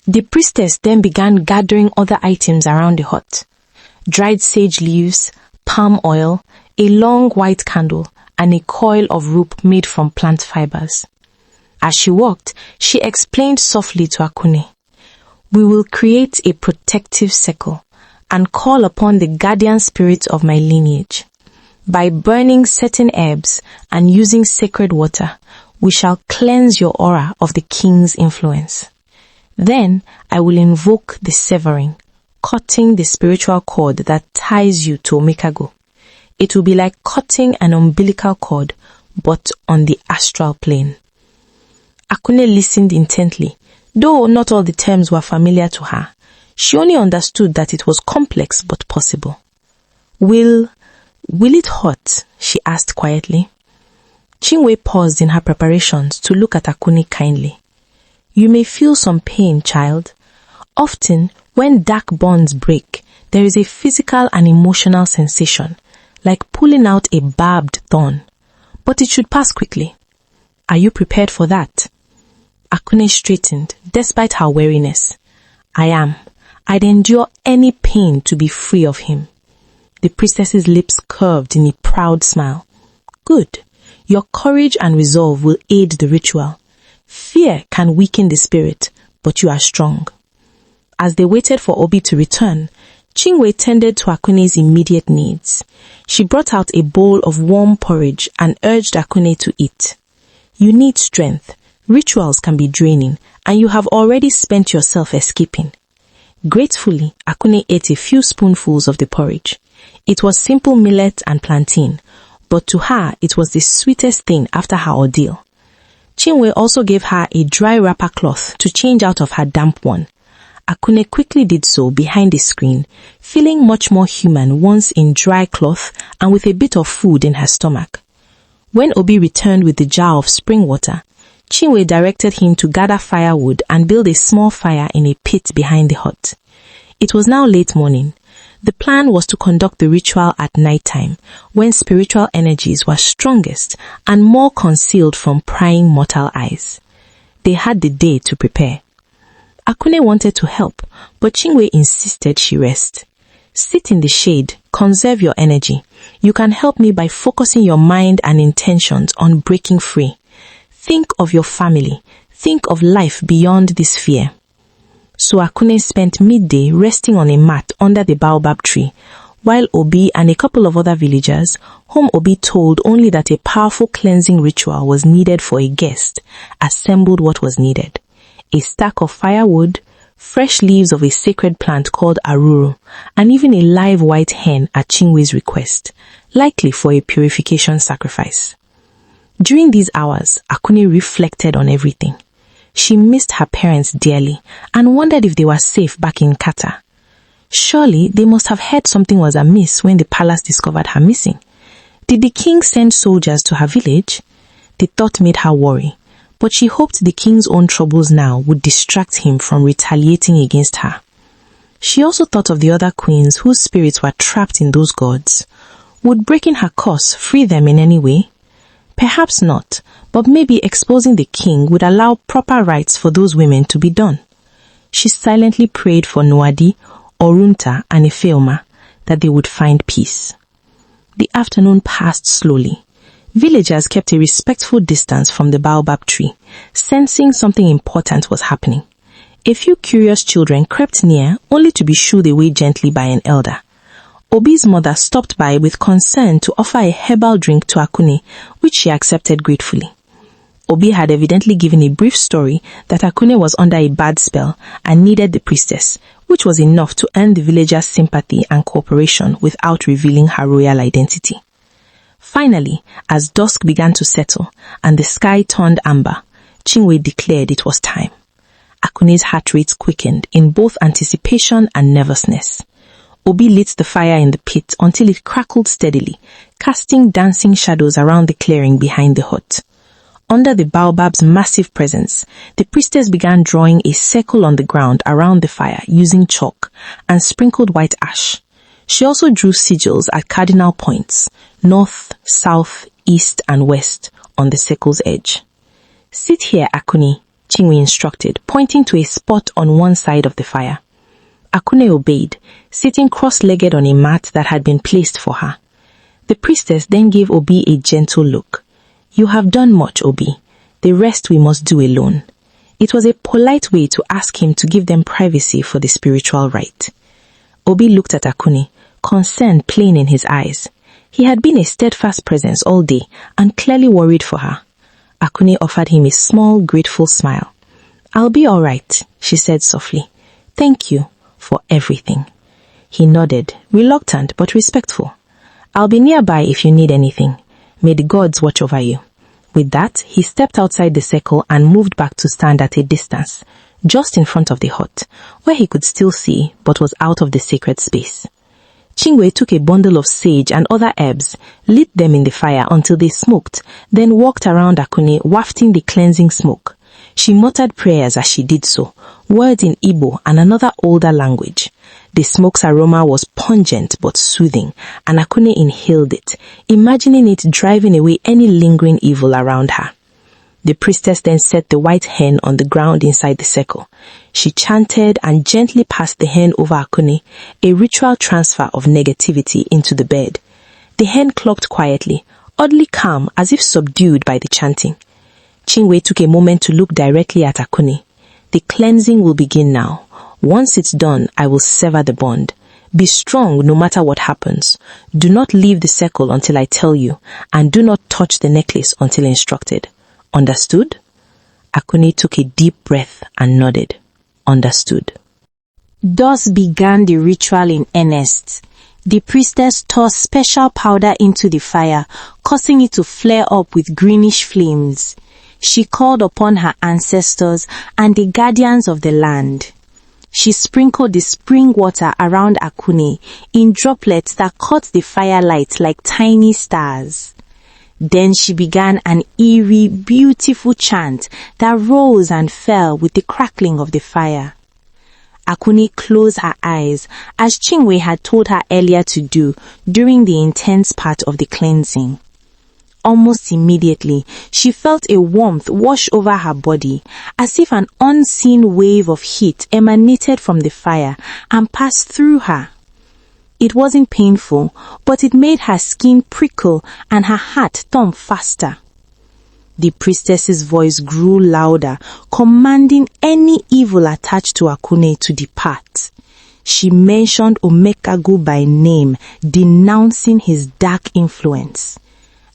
The priestess then began gathering other items around the hut. Dried sage leaves, palm oil, a long white candle, and a coil of rope made from plant fibers. As she walked, she explained softly to Akune, "We will create a protective circle and call upon the guardian spirit of my lineage. By burning certain herbs and using sacred water, we shall cleanse your aura of the king's influence. Then I will invoke the severing, cutting the spiritual cord that ties you to Omeago. It will be like cutting an umbilical cord, but on the astral plane." Akune listened intently, though not all the terms were familiar to her. She only understood that it was complex but possible. Will it hurt?" she asked quietly. Chinwe paused in her preparations to look at Akune kindly. "You may feel some pain, child. Often, when dark bonds break, there is a physical and emotional sensation, like pulling out a barbed thorn. But it should pass quickly. Are you prepared for that?" Akune straightened, despite her weariness. "I am. I'd endure any pain to be free of him." The priestess's lips curved in a proud smile. "Good. Your courage and resolve will aid the ritual. Fear can weaken the spirit, but you are strong." As they waited for Obi to return, Chinwe tended to Akune's immediate needs. She brought out a bowl of warm porridge and urged Akune to eat. "You need strength. Rituals can be draining, and you have already spent yourself escaping." Gratefully, Akune ate a few spoonfuls of the porridge. It was simple millet and plantain, but to her it was the sweetest thing after her ordeal. Chinwe also gave her a dry wrapper cloth to change out of her damp one. Akune quickly did so behind the screen, feeling much more human once in dry cloth and with a bit of food in her stomach. When Obi returned with the jar of spring water, Chinwe directed him to gather firewood and build a small fire in a pit behind the hut. It was now late morning. The plan was to conduct the ritual at night time, when spiritual energies were strongest and more concealed from prying mortal eyes. They had the day to prepare. Akune wanted to help, but Chinwe insisted she rest. "Sit in the shade, conserve your energy. You can help me by focusing your mind and intentions on breaking free. Think of your family. Think of life beyond this fear." So Akune spent midday resting on a mat under the baobab tree, while Obi and a couple of other villagers, whom Obi told only that a powerful cleansing ritual was needed for a guest, assembled what was needed: a stack of firewood, fresh leaves of a sacred plant called aruru, and even a live white hen at Chinwe's request, likely for a purification sacrifice. During these hours, Akune reflected on everything. She missed her parents dearly and wondered if they were safe back in Kata. Surely they must have heard something was amiss when the palace discovered her missing. Did the king send soldiers to her village? The thought made her worry, but she hoped the king's own troubles now would distract him from retaliating against her. She also thought of the other queens whose spirits were trapped in those gods. Would breaking her curse free them in any way? Perhaps not, but maybe exposing the king would allow proper rites for those women to be done. She silently prayed for Nwadi, Orunta, and Ifeoma that they would find peace. The afternoon passed slowly. Villagers kept a respectful distance from the baobab tree, sensing something important was happening. A few curious children crept near, only to be shooed away gently by an elder. Obi's mother stopped by with concern to offer a herbal drink to Akune, which she accepted gratefully. Obi had evidently given a brief story that Akune was under a bad spell and needed the priestess, which was enough to earn the villagers' sympathy and cooperation without revealing her royal identity. Finally, as dusk began to settle and the sky turned amber, Chinwe declared it was time. Akune's heart rates quickened in both anticipation and nervousness. Obi lit the fire in the pit until it crackled steadily, casting dancing shadows around the clearing behind the hut. Under the baobab's massive presence, the priestess began drawing a circle on the ground around the fire using chalk and sprinkled white ash. She also drew sigils at cardinal points, north, south, east, and west, on the circle's edge. "Sit here, Akune," Chinwe instructed, pointing to a spot on one side of the fire. Akune obeyed, sitting cross-legged on a mat that had been placed for her. The priestess then gave Obi a gentle look. "You have done much, Obi. The rest we must do alone." It was a polite way to ask him to give them privacy for the spiritual rite. Obi looked at Akune, concern plain in his eyes. He had been a steadfast presence all day and clearly worried for her. Akune offered him a small, grateful smile. "I'll be all right," she said softly. "Thank you for everything." He nodded, reluctant but respectful. "I'll be nearby if you need anything. May the gods watch over you." With that, he stepped outside the circle and moved back to stand at a distance, just in front of the hut, where he could still see but was out of the sacred space. Chinwe took a bundle of sage and other herbs, lit them in the fire until they smoked, then walked around Akune, wafting the cleansing smoke. She muttered prayers as she did so, words in Igbo and another older language. The smoke's aroma was pungent but soothing, and Akune inhaled it, imagining it driving away any lingering evil around her. The priestess then set the white hen on the ground inside the circle. She chanted and gently passed the hen over Akune, a ritual transfer of negativity into the bed. The hen clucked quietly, oddly calm as if subdued by the chanting. Chinwe took a moment to look directly at Akune. "The cleansing will begin now. Once it's done, I will sever the bond. Be strong no matter what happens. Do not leave the circle until I tell you, and do not touch the necklace until instructed. Understood?" Akune took a deep breath and nodded. Understood. Thus began the ritual in earnest. The priestess tossed special powder into the fire, causing it to flare up with greenish flames. She called upon her ancestors and the guardians of the land. She sprinkled the spring water around Akune in droplets that caught the firelight like tiny stars. Then she began an eerie, beautiful chant that rose and fell with the crackling of the fire. Akune closed her eyes as Chinwe had told her earlier to do during the intense part of the cleansing. Almost immediately, she felt a warmth wash over her body, as if an unseen wave of heat emanated from the fire and passed through her. It wasn't painful, but it made her skin prickle and her heart thump faster. The priestess's voice grew louder, commanding any evil attached to Akune to depart. She mentioned Omeago by name, denouncing his dark influence.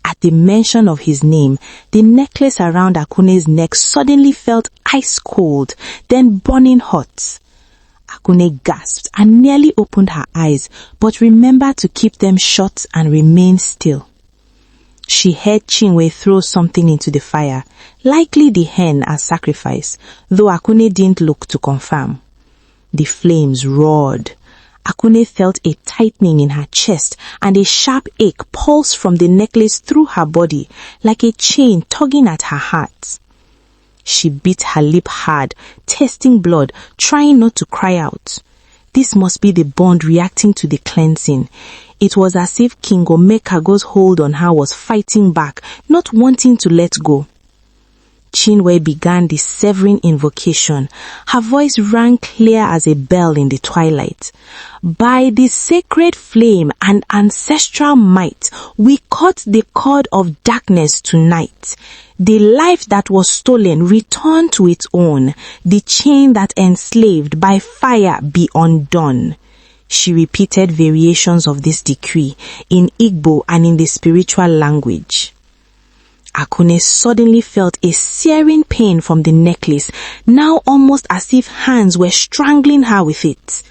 At the mention of his name, the necklace around Akune's neck suddenly felt ice cold, then burning hot. Akune gasped and nearly opened her eyes, but remembered to keep them shut and remain still. She heard Chinwe throw something into the fire, likely the hen as sacrifice, though Akune didn't look to confirm. The flames roared. Akune felt a tightening in her chest and a sharp ache pulse from the necklace through her body, like a chain tugging at her heart. She bit her lip hard, tasting blood, trying not to cry out. This must be the bond reacting to the cleansing. It was as if King Omeago's hold on her was fighting back, not wanting to let go. Chinwe began the severing invocation. Her voice rang clear as a bell in the twilight. "By the sacred flame and ancestral might, we cut the cord of darkness tonight. The life that was stolen returned to its own. The chain that enslaved by fire be undone." She repeated variations of this decree in Igbo and in the spiritual language. Akune suddenly felt a searing pain from the necklace, now almost as if hands were strangling her with it.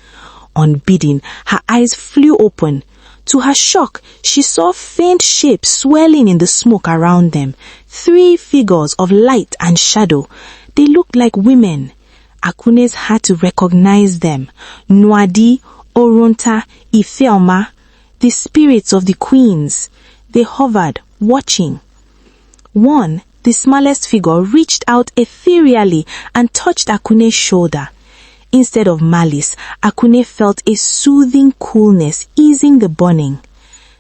Unbidden, her eyes flew open. To her shock, she saw faint shapes swirling in the smoke around them. 3 figures of light and shadow. They looked like women. Akune's had to recognize them. Nwadi, Oronta, Ifeoma, the spirits of the queens. They hovered, watching. One, the smallest figure, reached out ethereally and touched Akune's shoulder. Instead of malice, Akune felt a soothing coolness easing the burning.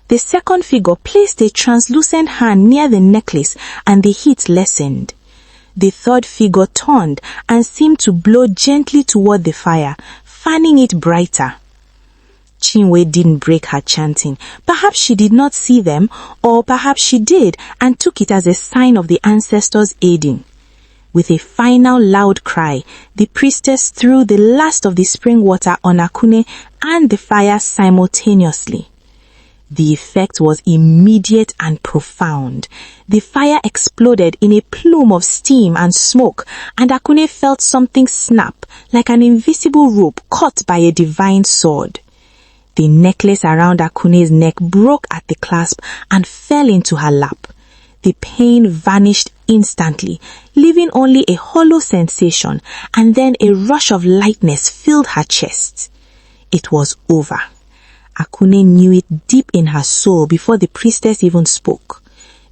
The second figure placed a translucent hand near the necklace and the heat lessened. the third figure turned and seemed to blow gently toward the fire, fanning it brighter. Chinwe didn't break her chanting. Perhaps she did not see them, or perhaps she did and took it as a sign of the ancestors aiding. With a final loud cry, the priestess threw the last of the spring water on Akune and the fire simultaneously. The effect was immediate and profound. The fire exploded in a plume of steam and smoke, and Akune felt something snap like an invisible rope caught by a divine sword. The necklace around Akune's neck broke at the clasp and fell into her lap. The pain vanished instantly, leaving only a hollow sensation, and then a rush of lightness filled her chest. It was over. Akune knew it deep in her soul before the priestess even spoke.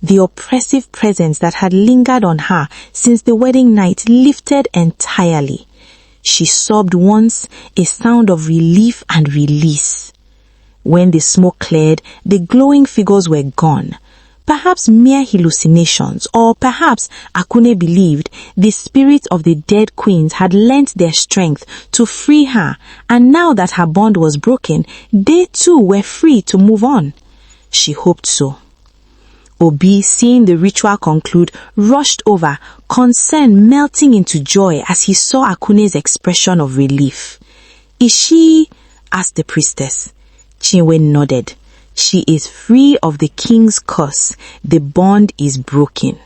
The oppressive presence that had lingered on her since the wedding night lifted entirely. She sobbed once, a sound of relief and release. When the smoke cleared, the glowing figures were gone. Perhaps mere hallucinations, or perhaps Akune believed the spirits of the dead queens had lent their strength to free her, and now that her bond was broken, they too were free to move on. She hoped so. Obi, seeing the ritual conclude, rushed over, concern melting into joy as he saw Akune's expression of relief. "Is she?" asked the priestess. Chinwe nodded. "She is free of the king's curse. The bond is broken."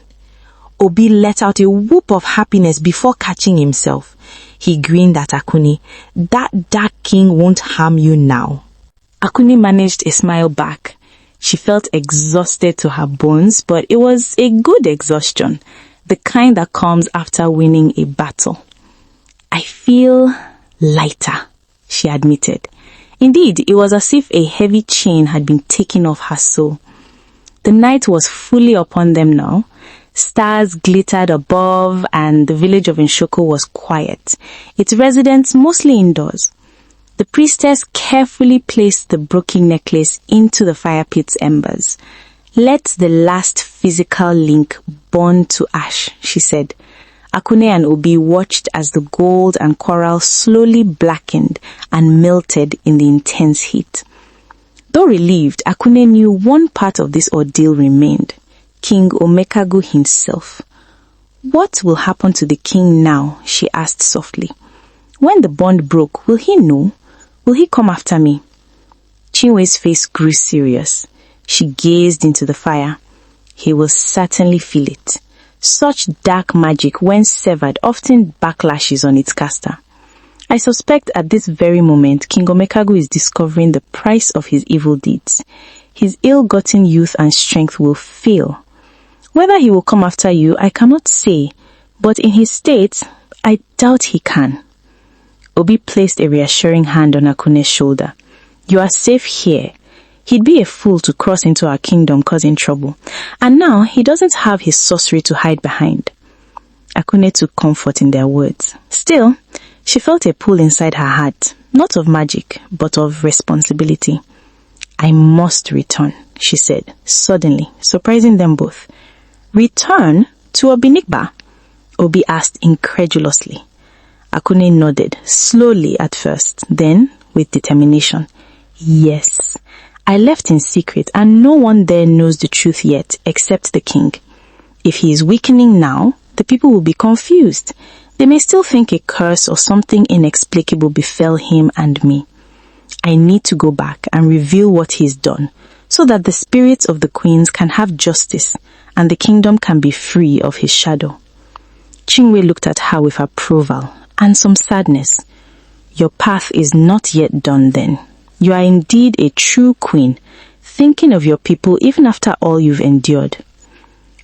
Obi let out a whoop of happiness before catching himself. He grinned at Akune. "That dark king won't harm you now." Akune managed a smile back. She felt exhausted to her bones, but it was a good exhaustion, the kind that comes after winning a battle. "I feel lighter," she admitted. Indeed, it was as if a heavy chain had been taken off her soul. The night was fully upon them now. Stars glittered above, and the village of Nshoko was quiet, its residents mostly indoors. The priestess carefully placed the broken necklace into the fire pit's embers. "Let the last physical link burn to ash," she said. Akune and Obi watched as the gold and coral slowly blackened and melted in the intense heat. Though relieved, Akune knew one part of this ordeal remained: King Omeago himself. "What will happen to the king now?" she asked softly. "When the bond broke, will he know? Will he come after me?" Chinwe's face grew serious. She gazed into the fire. "He will certainly feel it. Such dark magic, when severed, often backlashes on its caster. I suspect at this very moment, King Omeago is discovering the price of his evil deeds. His ill-gotten youth and strength will fail. Whether he will come after you, I cannot say, but in his state, I doubt he can." Obi placed a reassuring hand on Akune's shoulder. "You are safe here. He'd be a fool to cross into our kingdom causing trouble. And now he doesn't have his sorcery to hide behind." Akune took comfort in their words. Still, she felt a pull inside her heart, not of magic, but of responsibility. "I must return," she said, suddenly, surprising them both. "Return to Obinigba?" Obi asked incredulously. Akune nodded, slowly at first, then with determination. "Yes. I left in secret, and no one there knows the truth yet, except the king. If he is weakening now, the people will be confused. They may still think a curse or something inexplicable befell him and me. I need to go back and reveal what he's done, so that the spirits of the queens can have justice, and the kingdom can be free of his shadow." Chinwe looked at her with approval and some sadness. "Your path is not yet done then. You are indeed a true queen, thinking of your people even after all you've endured."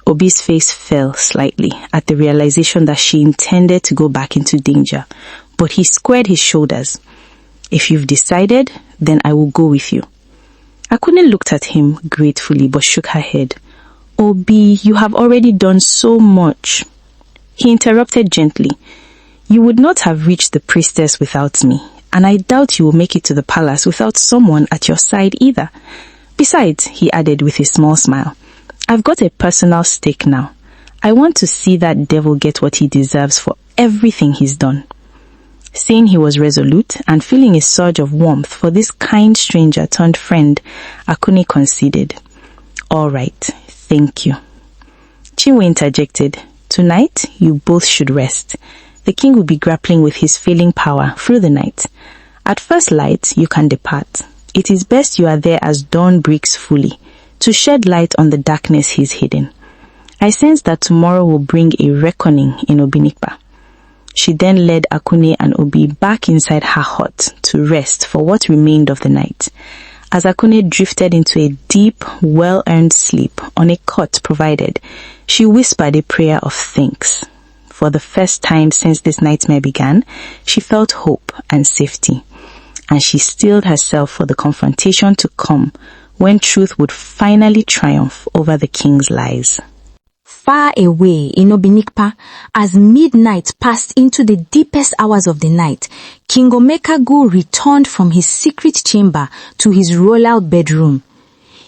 Obi's face fell slightly at the realization that she intended to go back into danger, but he squared his shoulders. "If you've decided, then I will go with you." Akune looked at him gratefully but shook her head. "Obi, you have already done so much." He interrupted gently. "You would not have reached the priestess without me, and I doubt you will make it to the palace without someone at your side either. Besides," he added with a small smile, "I've got a personal stake now. I want to see that devil get what he deserves for everything he's done. Seeing he was resolute and feeling a surge of warmth for this kind stranger turned friend, Akun conceded. All right, thank you. Chinwe interjected. Tonight, you both should rest. The king will be grappling with his failing power through the night. At first light, you can depart. It is best you are there as dawn breaks fully, to shed light on the darkness he's hidden. I sense that tomorrow will bring a reckoning in Obinikpa. She then led Akun and Obi back inside her hut to rest for what remained of the night. As Akun drifted into a deep, well-earned sleep on a cot provided, she whispered a prayer of thanks. For the first time since this nightmare began, she felt hope and safety, and she steeled herself for the confrontation to come when truth would finally triumph over the king's lies. Far away in Obinikpa, as midnight passed into the deepest hours of the night, King Omeago returned from his secret chamber to his royal bedroom.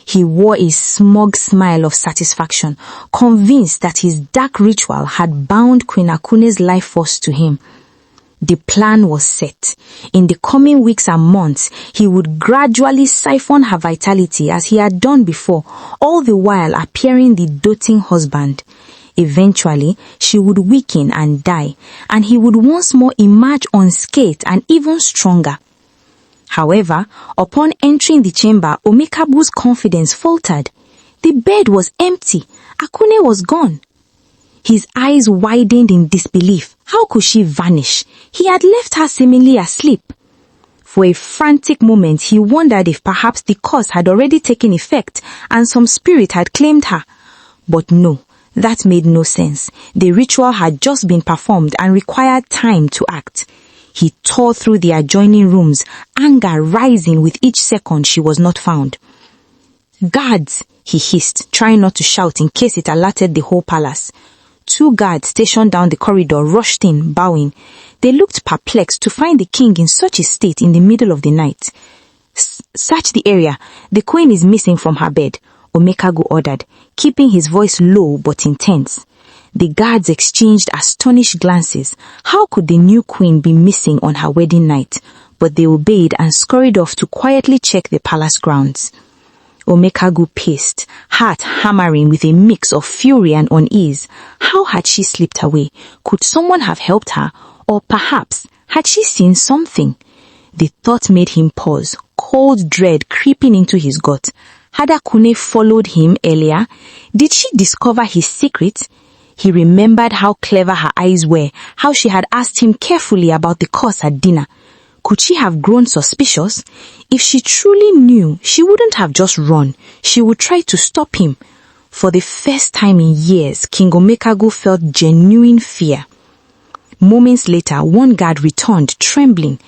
He wore a smug smile of satisfaction, convinced that his dark ritual had bound Queen Akun's life force to him. The plan was set. In the coming weeks and months, he would gradually siphon her vitality as he had done before, all the while appearing the doting husband. Eventually, she would weaken and die, and he would once more emerge unscathed and even stronger. However, upon entering the chamber, Omeago's confidence faltered. The bed was empty. Akun was gone. His eyes widened in disbelief. How could she vanish? He had left her seemingly asleep. For a frantic moment, he wondered if perhaps the curse had already taken effect and some spirit had claimed her. But no, that made no sense. The ritual had just been performed and required time to act. He tore through the adjoining rooms, anger rising with each second she was not found. Guards, he hissed, trying not to shout in case it alerted the whole palace. 2 guards stationed down the corridor rushed in, bowing. They looked perplexed to find the king in such a state in the middle of the night. Search the area. The queen is missing from her bed, Omeago ordered, keeping his voice low but intense. The guards exchanged astonished glances. How could the new queen be missing on her wedding night? But they obeyed and scurried off to quietly check the palace grounds. Omeago paced, heart hammering with a mix of fury and unease. How had she slipped away? Could someone have helped her? Or perhaps, had she seen something? The thought made him pause, cold dread creeping into his gut. Had Akun followed him earlier? Did she discover his secret? He remembered how clever her eyes were, how she had asked him carefully about the course at dinner. Could she have grown suspicious? If she truly knew, she wouldn't have just run. She would try to stop him. For the first time in years, King Omeago felt genuine fear. Moments later, one guard returned, trembling.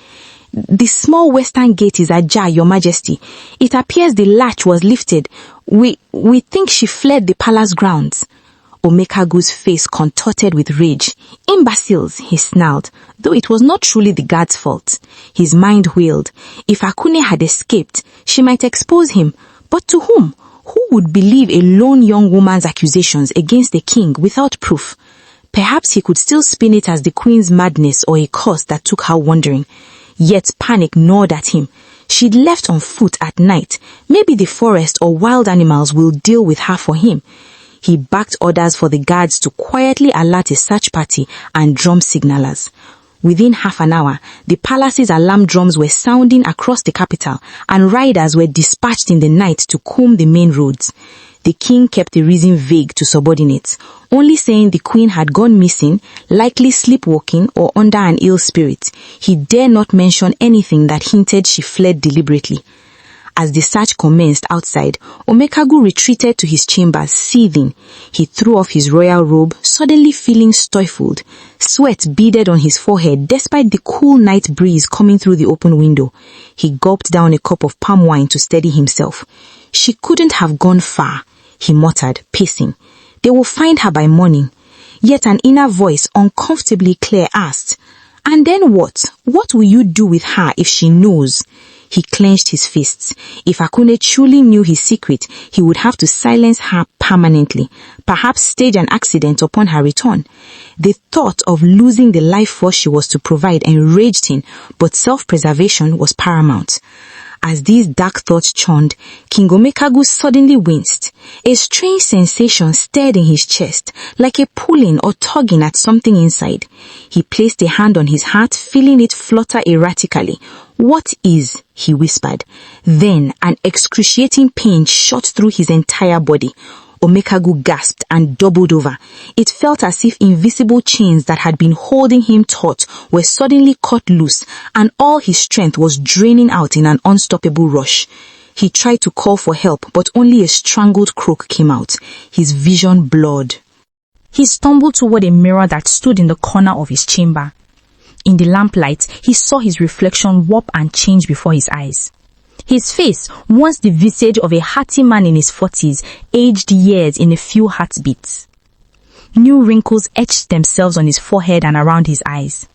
The small western gate is ajar, Your Majesty. It appears the latch was lifted. We think she fled the palace grounds. Omeago's face contorted with rage. Imbeciles, he snarled, though it was not truly the guard's fault. His mind wheeled. If Akun had escaped, she might expose him. But to whom? Who would believe a lone young woman's accusations against the king without proof? Perhaps he could still spin it as the queen's madness or a curse that took her wandering. Yet panic gnawed at him. She'd left on foot at night. Maybe the forest or wild animals will deal with her for him. He backed orders for the guards to quietly alert a search party and drum signalers. Within half an hour, the palace's alarm drums were sounding across the capital, and riders were dispatched in the night to comb the main roads. The king kept the reason vague to subordinates, only saying the queen had gone missing, likely sleepwalking or under an ill spirit. He dare not mention anything that hinted she fled deliberately. As the search commenced outside, Omeago retreated to his chambers, seething. He threw off his royal robe, suddenly feeling stifled. Sweat beaded on his forehead despite the cool night breeze coming through the open window. He gulped down a cup of palm wine to steady himself. She couldn't have gone far, he muttered, pacing. They will find her by morning. Yet an inner voice, uncomfortably clear, asked, "And then what? What will you do with her if she knows?" He clenched his fists. If Akun truly knew his secret, he would have to silence her permanently, perhaps stage an accident upon her return. The thought of losing the life force she was to provide enraged him, but self-preservation was paramount. As these dark thoughts churned, King Omeago suddenly winced. A strange sensation stirred in his chest, like a pulling or tugging at something inside. He placed a hand on his heart, feeling it flutter erratically. "What is?" he whispered. Then an excruciating pain shot through his entire body. Omeago gasped and doubled over. It felt as if invisible chains that had been holding him taut were suddenly cut loose, and all his strength was draining out in an unstoppable rush. He tried to call for help, but only a strangled croak came out. His vision blurred. He stumbled toward a mirror that stood in the corner of his chamber. In the lamplight, he saw his reflection warp and change before his eyes. His face, once the visage of a hearty man in his 40s, aged years in a few heartbeats. New wrinkles etched themselves on his forehead and around his eyes.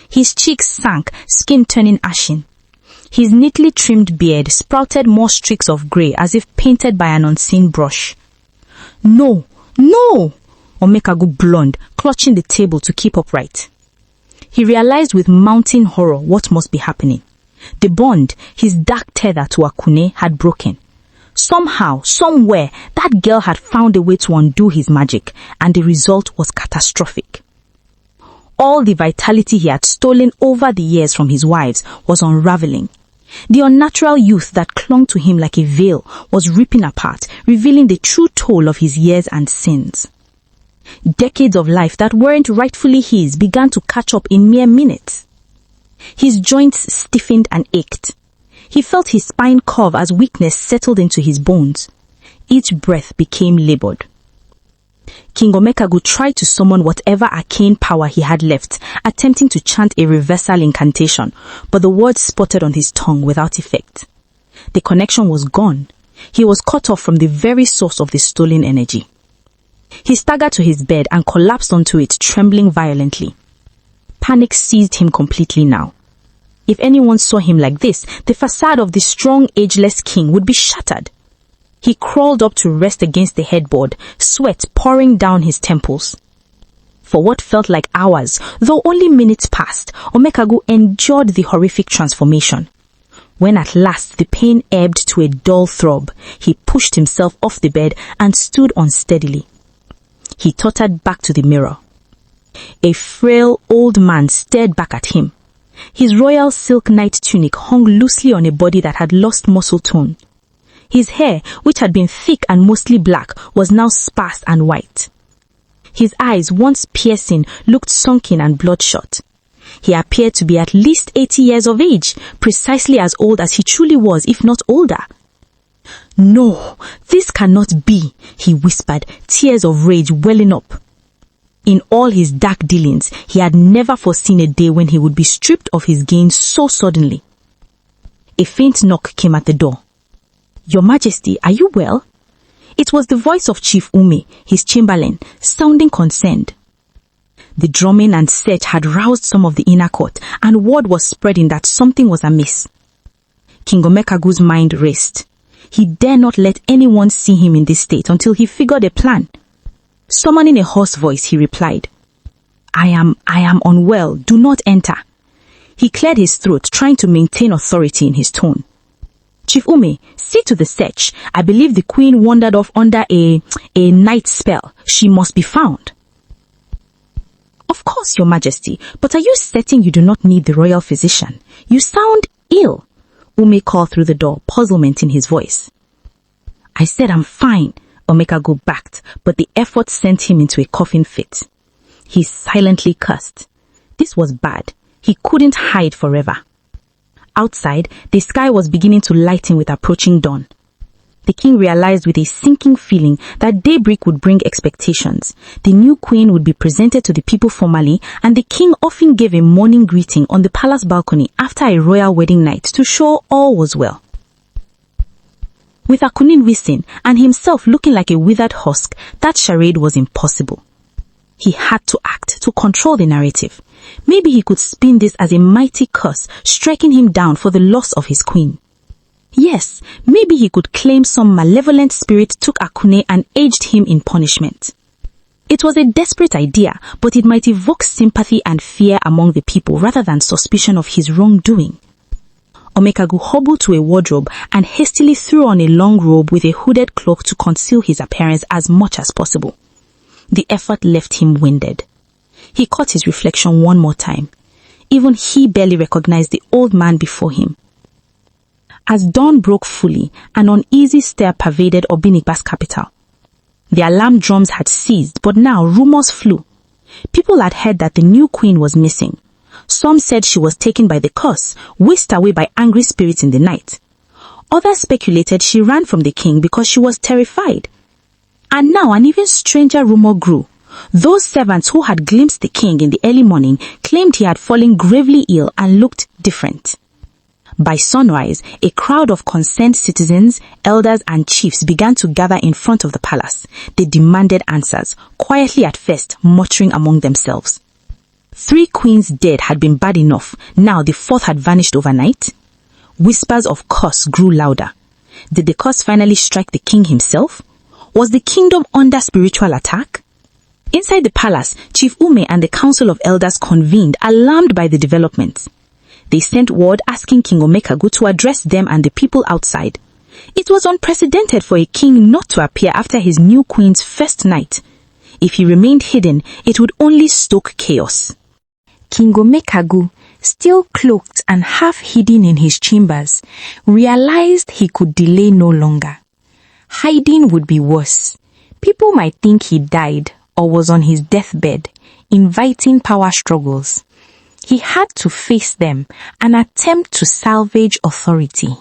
His cheeks sank, skin turning ashen. His neatly trimmed beard sprouted more streaks of grey as if painted by an unseen brush. "No, no!" Omeago blundered, clutching the table to keep upright. He realized with mounting horror what must be happening. The bond, his dark tether to Akun, had broken. Somehow, somewhere, that girl had found a way to undo his magic, and the result was catastrophic. All the vitality he had stolen over the years from his wives was unraveling. The unnatural youth that clung to him like a veil was ripping apart, revealing the true toll of his years and sins. Decades of life that weren't rightfully his began to catch up in mere minutes. His joints stiffened and ached. He felt his spine curve as weakness settled into his bones. Each breath became labored. King Omeago tried to summon whatever arcane power he had left, attempting to chant a reversal incantation, but the words sputtered on his tongue without effect. The connection was gone. He was cut off from the very source of the stolen energy. He staggered to his bed and collapsed onto it, trembling violently. Panic seized him completely now. If anyone saw him like this, the facade of the strong, ageless king would be shattered. He crawled up to rest against the headboard, sweat pouring down his temples. For what felt like hours, though only minutes passed, Omeago endured the horrific transformation. When at last the pain ebbed to a dull throb, he pushed himself off the bed and stood unsteadily. He tottered back to the mirror. A frail old man stared back at him. His royal silk night tunic hung loosely on a body that had lost muscle tone. His hair, which had been thick and mostly black, was now sparse and white. His eyes, once piercing, looked sunken and bloodshot. He appeared to be at least 80 years of age, precisely as old as he truly was, if not older. "No, this cannot be," he whispered, tears of rage welling up. In all his dark dealings, he had never foreseen a day when he would be stripped of his gains so suddenly. A faint knock came at the door. "Your Majesty, are you well?" It was the voice of Chief Ume, his chamberlain, sounding concerned. The drumming and search had roused some of the inner court, and word was spreading that something was amiss. King Omeago's mind raced. He dare not let anyone see him in this state until he figured a plan. Summoning a hoarse voice, he replied, I am unwell. Do not enter." He cleared his throat, trying to maintain authority in his tone. "Chief Ume, see to the search. I believe the queen wandered off under a night spell. She must be found." "Of course, Your Majesty, but are you certain you do not need the royal physician? You sound ill," Ume called through the door, puzzlement in his voice. "I said I'm fine," Omeago backed, but the effort sent him into a coughing fit. He silently cursed. This was bad. He couldn't hide forever. Outside, the sky was beginning to lighten with approaching dawn. The king realized with a sinking feeling that daybreak would bring expectations. The new queen would be presented to the people formally, and the king often gave a morning greeting on the palace balcony after a royal wedding night to show all was well. With Akun missing and himself looking like a withered husk, that charade was impossible. He had to act to control the narrative. Maybe he could spin this as a mighty curse, striking him down for the loss of his queen. Yes, maybe he could claim some malevolent spirit took Akune and aged him in punishment. It was a desperate idea, but it might evoke sympathy and fear among the people rather than suspicion of his wrongdoing. Omeago hobbled to a wardrobe and hastily threw on a long robe with a hooded cloak to conceal his appearance as much as possible. The effort left him winded. He caught his reflection one more time. Even he barely recognized the old man before him. As dawn broke fully, an uneasy stir pervaded Obinigba's capital. The alarm drums had ceased, but now rumors flew. People had heard that the new queen was missing. Some said she was taken by the curse, whisked away by angry spirits in the night. Others speculated she ran from the king because she was terrified. And now an even stranger rumor grew. Those servants who had glimpsed the king in the early morning claimed he had fallen gravely ill and looked different. By sunrise, a crowd of concerned citizens, elders and chiefs began to gather in front of the palace. They demanded answers, quietly at first, muttering among themselves. 3 queens dead had been bad enough. Now the 4th had vanished overnight. Whispers of curse grew louder. Did the curse finally strike the king himself? Was the kingdom under spiritual attack? Inside the palace, Chief Ume and the council of elders convened, alarmed by the developments. They sent word asking King Omeago to address them and the people outside. It was unprecedented for a king not to appear after his new queen's first night. If he remained hidden, it would only stoke chaos. King Omeago, still cloaked and half hidden in his chambers, realized he could delay no longer. Hiding would be worse. People might think he died or was on his deathbed, inviting power struggles. He had to face them and attempt to salvage authority.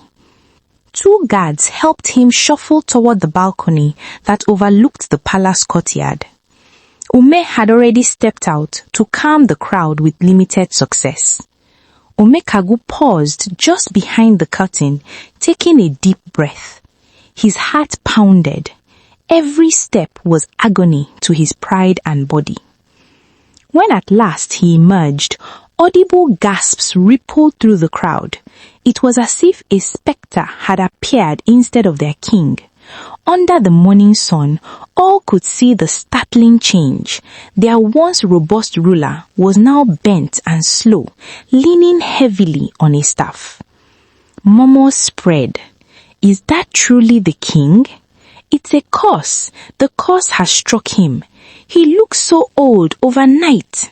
2 guards helped him shuffle toward the balcony that overlooked the palace courtyard. Ume had already stepped out to calm the crowd with limited success. Omeago paused just behind the curtain, taking a deep breath. His heart pounded. Every step was agony to his pride and body. When at last he emerged, audible gasps rippled through the crowd. It was as if a spectre had appeared instead of their king. Under the morning sun, all could see the startling change. Their once robust ruler was now bent and slow, leaning heavily on a staff. Murmurs spread. Is that truly the king? It's a curse. The curse has struck him. He looks so old overnight.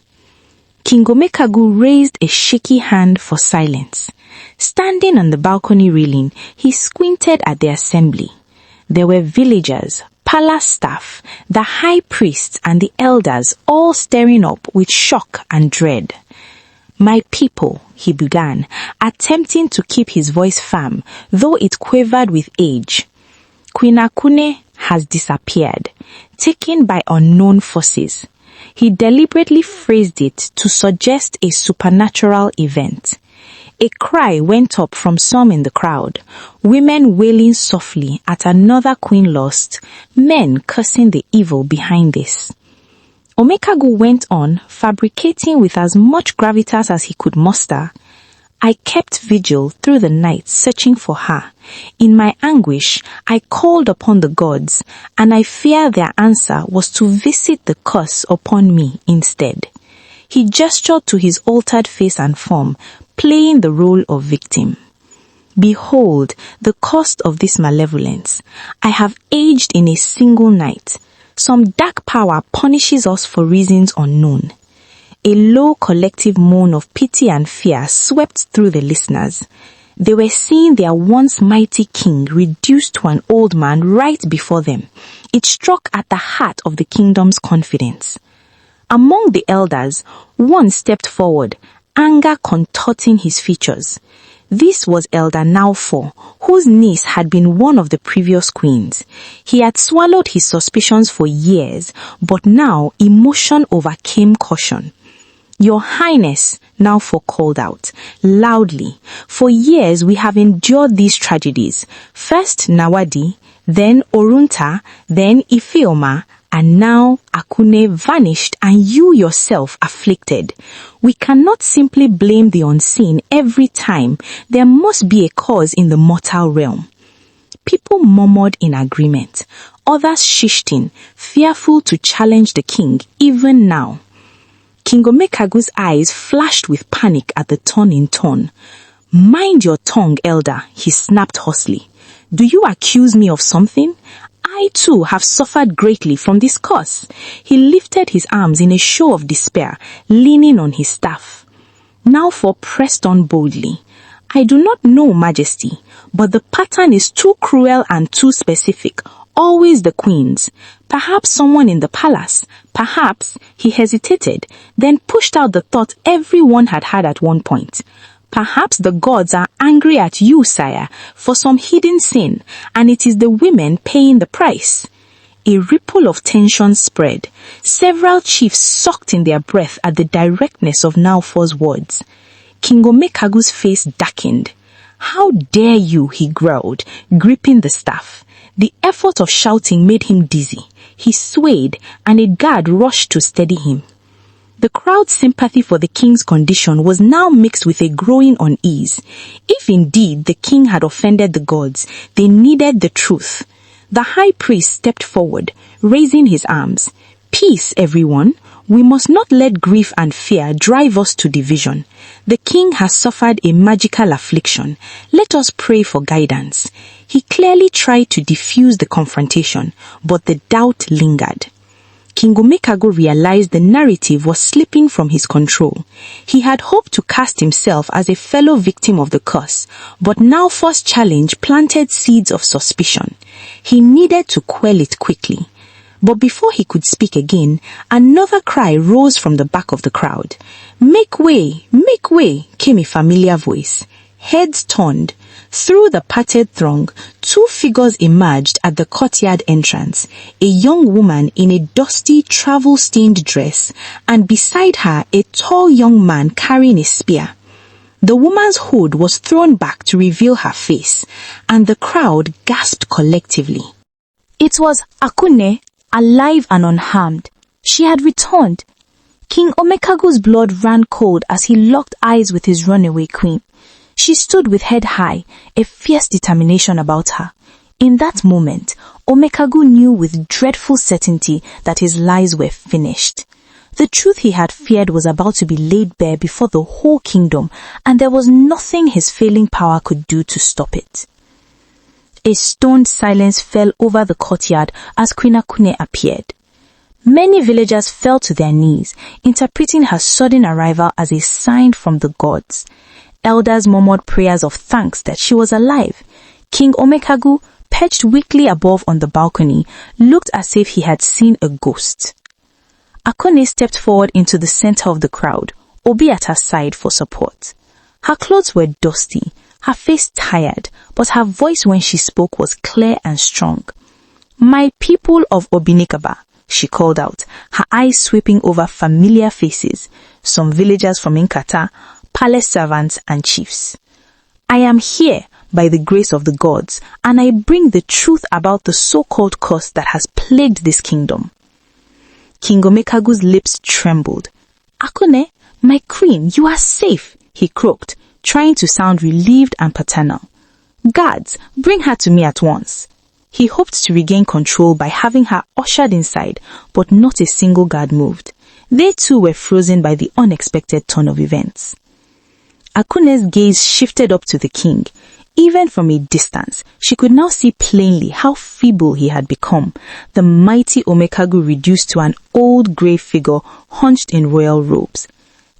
King Omeago raised a shaky hand for silence. Standing on the balcony railing, he squinted at the assembly. There were villagers, palace staff, the high priests and the elders all staring up with shock and dread. My people, he began, attempting to keep his voice firm, though it quivered with age. Queen Akune has disappeared, taken by unknown forces. He deliberately phrased it to suggest a supernatural event. A cry went up from some in the crowd, women wailing softly at another queen lost, men cursing the evil behind this. Omeago went on, fabricating with as much gravitas as he could muster. I kept vigil through the night searching for her. In my anguish, I called upon the gods, and I fear their answer was to visit the curse upon me instead. He gestured to his altered face and form, playing the role of victim. Behold the cost of this malevolence. I have aged in a single night. Some dark power punishes us for reasons unknown. A low collective moan of pity and fear swept through the listeners. They were seeing their once mighty king reduced to an old man right before them. It struck at the heart of the kingdom's confidence. Among the elders, one stepped forward, anger contorting his features. This was Elder Naufo, whose niece had been one of the previous queens. He had swallowed his suspicions for years, but now emotion overcame caution. Your Highness, Naufo called out, loudly, for years we have endured these tragedies. First Nawadi, then Orunta, then Ifeoma, And now Akune vanished and you yourself afflicted. We cannot simply blame the unseen every time. There must be a cause in the mortal realm. People murmured in agreement. Others shished in, fearful to challenge the king even now. King Omeago's eyes flashed with panic at the turn in tone. "Mind your tongue, elder," he snapped hoarsely. "Do you accuse me of something? I too have suffered greatly from this curse." He lifted his arms in a show of despair, leaning on his staff. Now pressed on boldly. "I do not know, Majesty, but the pattern is too cruel and too specific. Always the queens. Perhaps someone in the palace. Perhaps," he hesitated, then pushed out the thought everyone had had at one point. "Perhaps the gods are angry at you, sire, for some hidden sin, and it is the women paying the price." A ripple of tension spread. Several chiefs sucked in their breath at the directness of Naofor's words. King Omeago's face darkened. "How dare you," he growled, gripping the staff. The effort of shouting made him dizzy. He swayed, and a guard rushed to steady him. The crowd's sympathy for the king's condition was now mixed with a growing unease. If indeed the king had offended the gods, they needed the truth. The high priest stepped forward, raising his arms. "Peace, everyone. We must not let grief and fear drive us to division. The king has suffered a magical affliction. Let us pray for guidance." He clearly tried to diffuse the confrontation, but the doubt lingered. King Omeago realized the narrative was slipping from his control. He had hoped to cast himself as a fellow victim of the curse, but now first challenge planted seeds of suspicion. He needed to quell it quickly. But before he could speak again, another cry rose from the back of the crowd. Make way, came a familiar voice. Heads turned. Through the parted throng, two figures emerged at the courtyard entrance, a young woman in a dusty, travel-stained dress, and beside her a tall young man carrying a spear. The woman's hood was thrown back to reveal her face, and the crowd gasped collectively. It was Akune, alive and unharmed. She had returned. King Omeago's blood ran cold as he locked eyes with his runaway queen. She stood with head high, a fierce determination about her. In that moment, Omeago knew with dreadful certainty that his lies were finished. The truth he had feared was about to be laid bare before the whole kingdom, and there was nothing his failing power could do to stop it. A stoned silence fell over the courtyard as Queen Akune appeared. Many villagers fell to their knees, interpreting her sudden arrival as a sign from the gods. Elders murmured prayers of thanks that she was alive. King Omeago, perched weakly above on the balcony, looked as if he had seen a ghost. Akune stepped forward into the center of the crowd, Obi at her side for support. Her clothes were dusty, her face tired, but her voice when she spoke was clear and strong. "My people of Obinikaba," she called out, her eyes sweeping over familiar faces, some villagers from Nkata, palace servants and chiefs. "I am here by the grace of the gods, and I bring the truth about the so-called curse that has plagued this kingdom." King Omeago's lips trembled. "Akune, my queen, you are safe," he croaked, trying to sound relieved and paternal. "Guards, bring her to me at once." He hoped to regain control by having her ushered inside, but not a single guard moved. They too were frozen by the unexpected turn of events. Akune's gaze shifted up to the king. Even from a distance, she could now see plainly how feeble he had become, the mighty Omeago reduced to an old grey figure hunched in royal robes.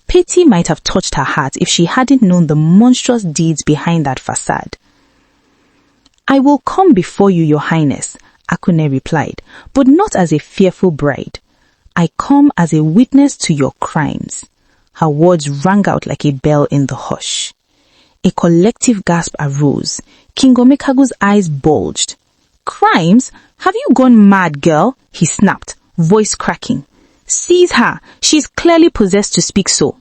Pity might have touched her heart if she hadn't known the monstrous deeds behind that facade. "I will come before you, your highness," Akune replied, "but not as a fearful bride. I come as a witness to your crimes." Her words rang out like a bell in the hush. A collective gasp arose. King Omeago's eyes bulged. "Crimes? Have you gone mad, girl?" he snapped, voice cracking. "Seize her! She is clearly possessed to speak so."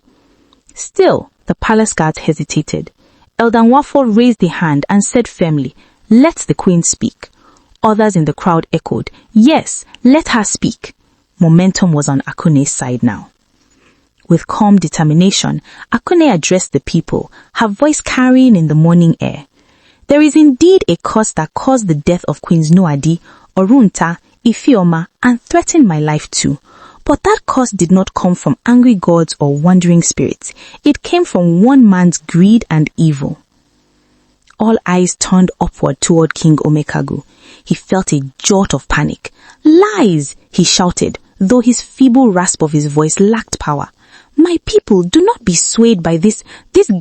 Still, the palace guards hesitated. Elder Nwafor raised a hand and said firmly, "Let the queen speak." Others in the crowd echoed, "Yes, let her speak." Momentum was on Akune's side now. With calm determination, Akune addressed the people, her voice carrying in the morning air. "There is indeed a curse that caused the death of Queens Noadi, Orunta, Ifeoma, and threatened my life too. But that curse did not come from angry gods or wandering spirits. It came from one man's greed and evil." All eyes turned upward toward King Omeago. He felt a jolt of panic. "Lies!" he shouted, though his feeble rasp of his voice lacked power. "My people, do not be swayed by this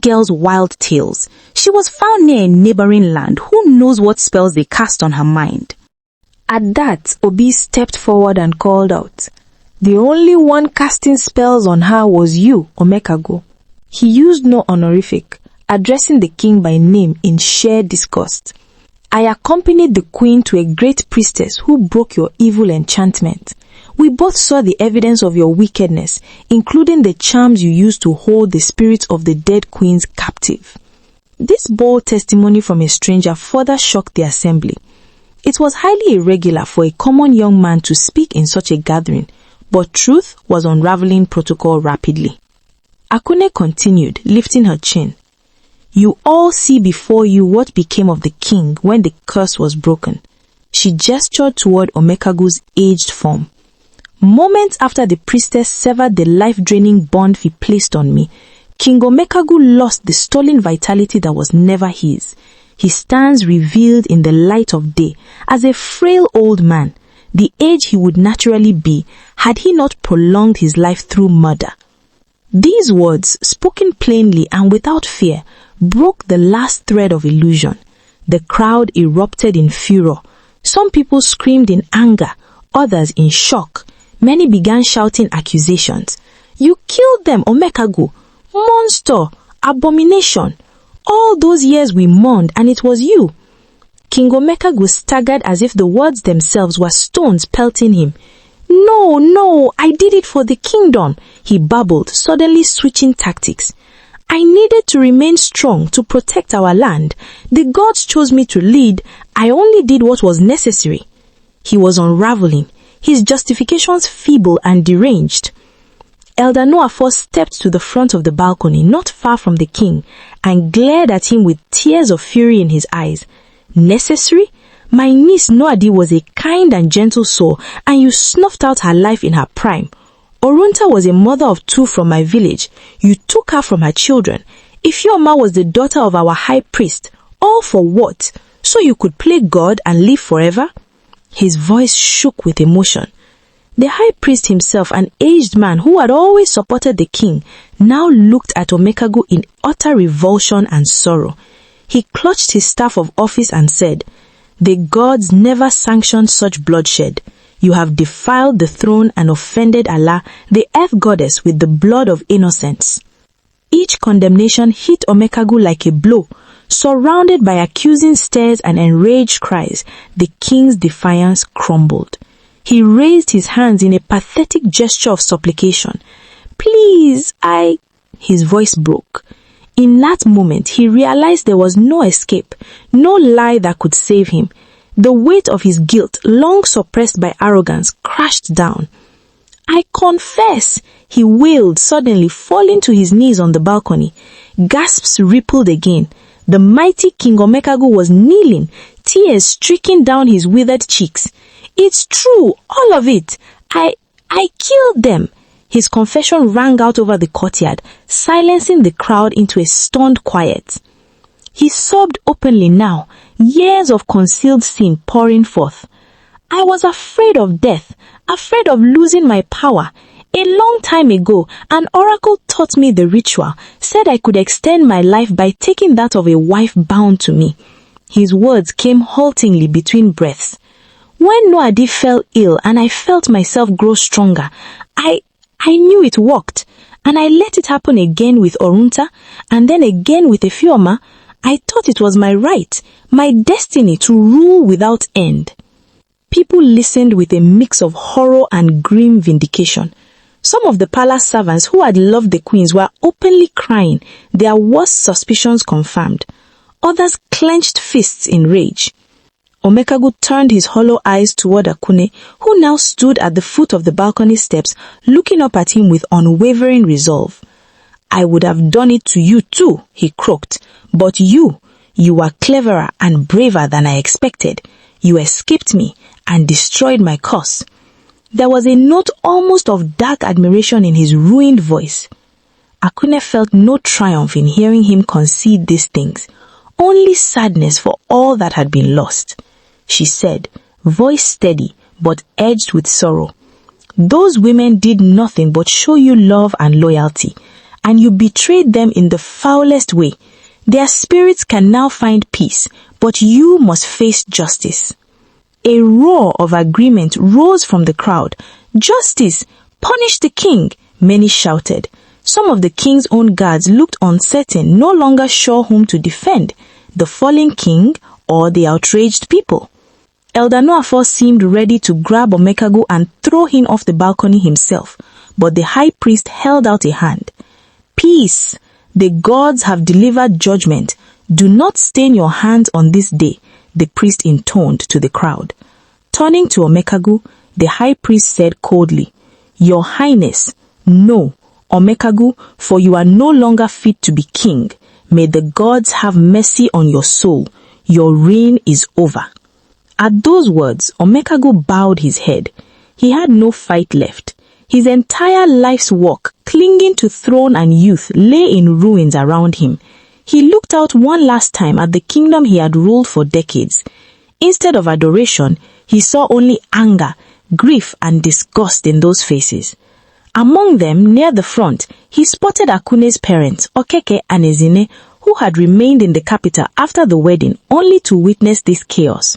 girl's wild tales. She was found near a neighboring land. Who knows what spells they cast on her mind?" At that, Obi stepped forward and called out, "The only one casting spells on her was you, Omeago." He used no honorific, addressing the king by name in sheer disgust. "I accompanied the queen to a great priestess who broke your evil enchantment. We both saw the evidence of your wickedness, including the charms you used to hold the spirits of the dead queens captive." This bold testimony from a stranger further shocked the assembly. It was highly irregular for a common young man to speak in such a gathering, but truth was unraveling protocol rapidly. Akune continued, lifting her chin. "You all see before you what became of the king when the curse was broken." She gestured toward Omeago's aged form. "Moments after the priestess severed the life-draining bond he placed on me, King Omeago lost the stolen vitality that was never his. He stands revealed in the light of day as a frail old man, the age he would naturally be had he not prolonged his life through murder." These words, spoken plainly and without fear, broke the last thread of illusion. The crowd erupted in furor. Some people screamed in anger, others in shock. Many began shouting accusations. "You killed them, Omeago! Monster! Abomination! All those years we mourned, and it was you." King Omeago staggered as if the words themselves were stones pelting him. No, I did it for the kingdom," he babbled, suddenly switching tactics. "I needed to remain strong to protect our land. The gods chose me to lead. I only did what was necessary." He was unraveling, his justifications feeble and deranged. Elder Noafo stepped to the front of the balcony, not far from the king, and glared at him with tears of fury in his eyes. "Necessary? My niece Noadi was a kind and gentle soul, and you snuffed out her life in her prime. Orunta was a mother of 2 from my village. You took her from her children. Ifeoma was the daughter of our high priest. All for what? So you could play God and live forever?" His voice shook with emotion. The high priest himself, an aged man who had always supported the king, now looked at Omeago in utter revulsion and sorrow. He clutched his staff of office and said, "The gods never sanctioned such bloodshed. You have defiled the throne and offended Allah, the earth goddess, with the blood of innocents." Each condemnation hit Omeago like a blow. Surrounded by accusing stares and enraged cries, the king's defiance crumbled. He raised his hands in a pathetic gesture of supplication. "Please, His voice broke. In that moment, he realized there was no escape, no lie that could save him. The weight of his guilt, long suppressed by arrogance, crashed down. "I confess," he wailed, suddenly falling to his knees on the balcony. Gasps rippled again. The mighty King Omeago was kneeling, tears streaking down his withered cheeks. "It's true, all of it. I killed them." His confession rang out over the courtyard, silencing the crowd into a stunned quiet. He sobbed openly now, years of concealed sin pouring forth. "I was afraid of death, afraid of losing my power. A long time ago, an oracle taught me the ritual, said I could extend my life by taking that of a wife bound to me." His words came haltingly between breaths. "When Noadi fell ill and I felt myself grow stronger, I knew it worked, and I let it happen again with Orunta, and then again with Ifeoma. I thought it was my right, my destiny to rule without end." People listened with a mix of horror and grim vindication. Some of the palace servants who had loved the queens were openly crying, their worst suspicions confirmed. Others clenched fists in rage. Omeago turned his hollow eyes toward Akune, who now stood at the foot of the balcony steps, looking up at him with unwavering resolve. "I would have done it to you too," he croaked, "but you are cleverer and braver than I expected. You escaped me and destroyed my cause." There was a note almost of dark admiration in his ruined voice. Akune felt no triumph in hearing him concede these things, only sadness for all that had been lost. She said, voice steady but edged with sorrow, "Those women did nothing but show you love and loyalty, and you betrayed them in the foulest way. Their spirits can now find peace, but you must face justice." A roar of agreement rose from the crowd. "Justice! Punish the king!" many shouted. Some of the king's own guards looked uncertain, no longer sure whom to defend, the fallen king or the outraged people. Elder Nwafor seemed ready to grab Omeago and throw him off the balcony himself, but the high priest held out a hand. "Peace! The gods have delivered judgment. Do not stain your hands on this day," the priest intoned to the crowd. Turning to Omeago, the high priest said coldly, "Your Highness, no, Omeago, for you are no longer fit to be king. May the gods have mercy on your soul. Your reign is over." At those words, Omeago bowed his head. He had no fight left. His entire life's work, clinging to throne and youth, lay in ruins around him. He looked out one last time at the kingdom he had ruled for decades. Instead of adoration, he saw only anger, grief, and disgust in those faces. Among them, near the front, he spotted Akune's parents, Okeke and Ezine, who had remained in the capital after the wedding only to witness this chaos.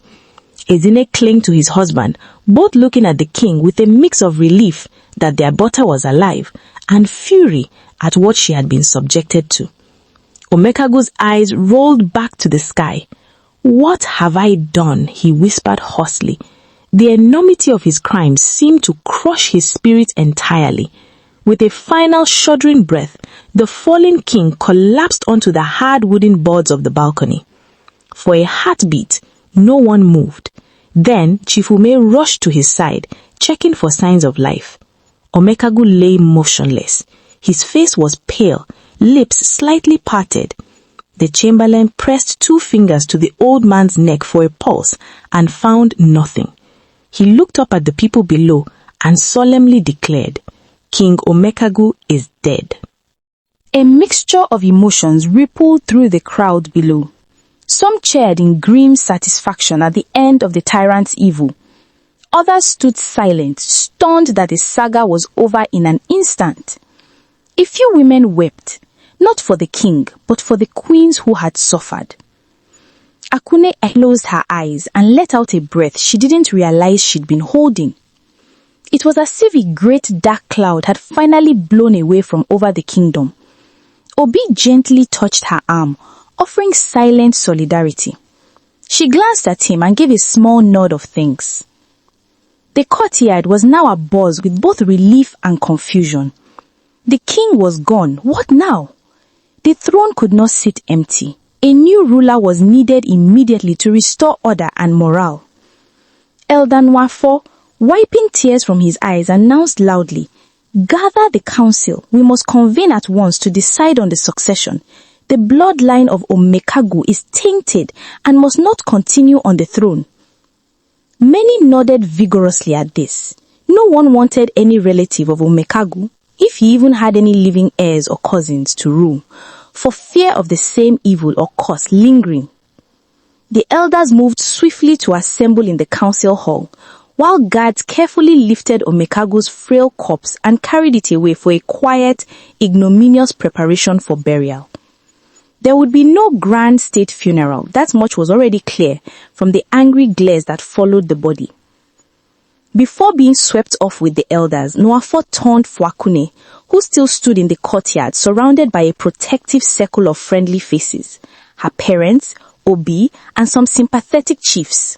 Ezine clung to his husband, both looking at the king with a mix of relief that their daughter was alive and fury at what she had been subjected to. Omeago's eyes rolled back to the sky. "What have I done?" he whispered hoarsely. The enormity of his crimes seemed to crush his spirit entirely. With a final shuddering breath, the fallen king collapsed onto the hard wooden boards of the balcony. For a heartbeat, no one moved. Then Chief Ume rushed to his side, checking for signs of life. Omeago lay motionless. His face was pale, lips slightly parted. The chamberlain pressed 2 fingers to the old man's neck for a pulse and found nothing. He looked up at the people below and solemnly declared, "King Omeago is dead." A mixture of emotions rippled through the crowd below. Some cheered in grim satisfaction at the end of the tyrant's evil. Others stood silent, stunned that the saga was over in an instant. A few women wept, not for the king, but for the queens who had suffered. Akune closed her eyes and let out a breath she didn't realize she'd been holding. It was as if a great dark cloud had finally blown away from over the kingdom. Obi gently touched her arm, offering silent solidarity. She glanced at him and gave a small nod of thanks. The courtyard was now abuzz with both relief and confusion. The king was gone. What now? The throne could not sit empty. A new ruler was needed immediately to restore order and morale. Elder Nwafor, wiping tears from his eyes, announced loudly, "Gather the council. We must convene at once to decide on the succession. The bloodline of Omeago is tainted and must not continue on the throne." Many nodded vigorously at this. No one wanted any relative of Omeago, if he even had any living heirs or cousins, to rule, for fear of the same evil or curse lingering. The elders moved swiftly to assemble in the council hall, while guards carefully lifted Omeago's frail corpse and carried it away for a quiet, ignominious preparation for burial. There would be no grand state funeral. That much was already clear from the angry glares that followed the body. Before being swept off with the elders, Nwafor turned for Akune, who still stood in the courtyard surrounded by a protective circle of friendly faces, her parents, Obi, and some sympathetic chiefs.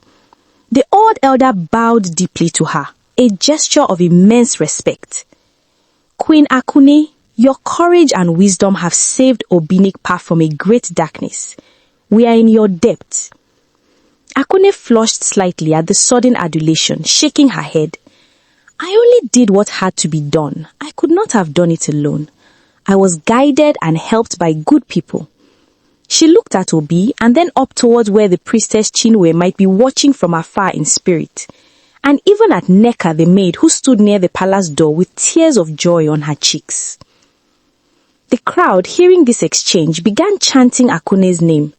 The old elder bowed deeply to her, a gesture of immense respect. "Queen Akune, your courage and wisdom have saved Obinikpa from a great darkness. We are in your debt." Akune flushed slightly at the sudden adulation, shaking her head. I only did what had to be done. I could not have done it alone. I was guided and helped by good people. She looked at Obi and then up towards where the priestess Chinwe might be watching from afar in spirit, and even at Neka the maid who stood near the palace door with tears of joy on her cheeks. The crowd, hearing this exchange, began chanting Akune's name.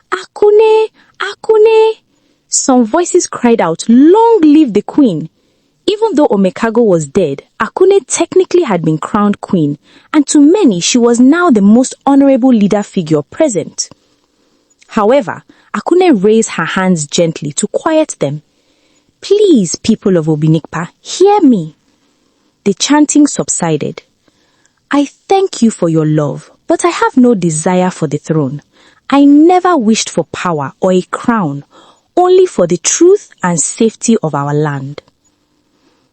Akune! Akune! Some voices cried out, "Long live the queen!" Even though Omeago was dead, Akune technically had been crowned queen, and to many she was now the most honorable leader figure present. However, Akune raised her hands gently to quiet them. Please, people of Obinikpa, hear me. The chanting subsided. I thank you for your love, but I have no desire for the throne. I never wished for power or a crown, only for the truth and safety of our land.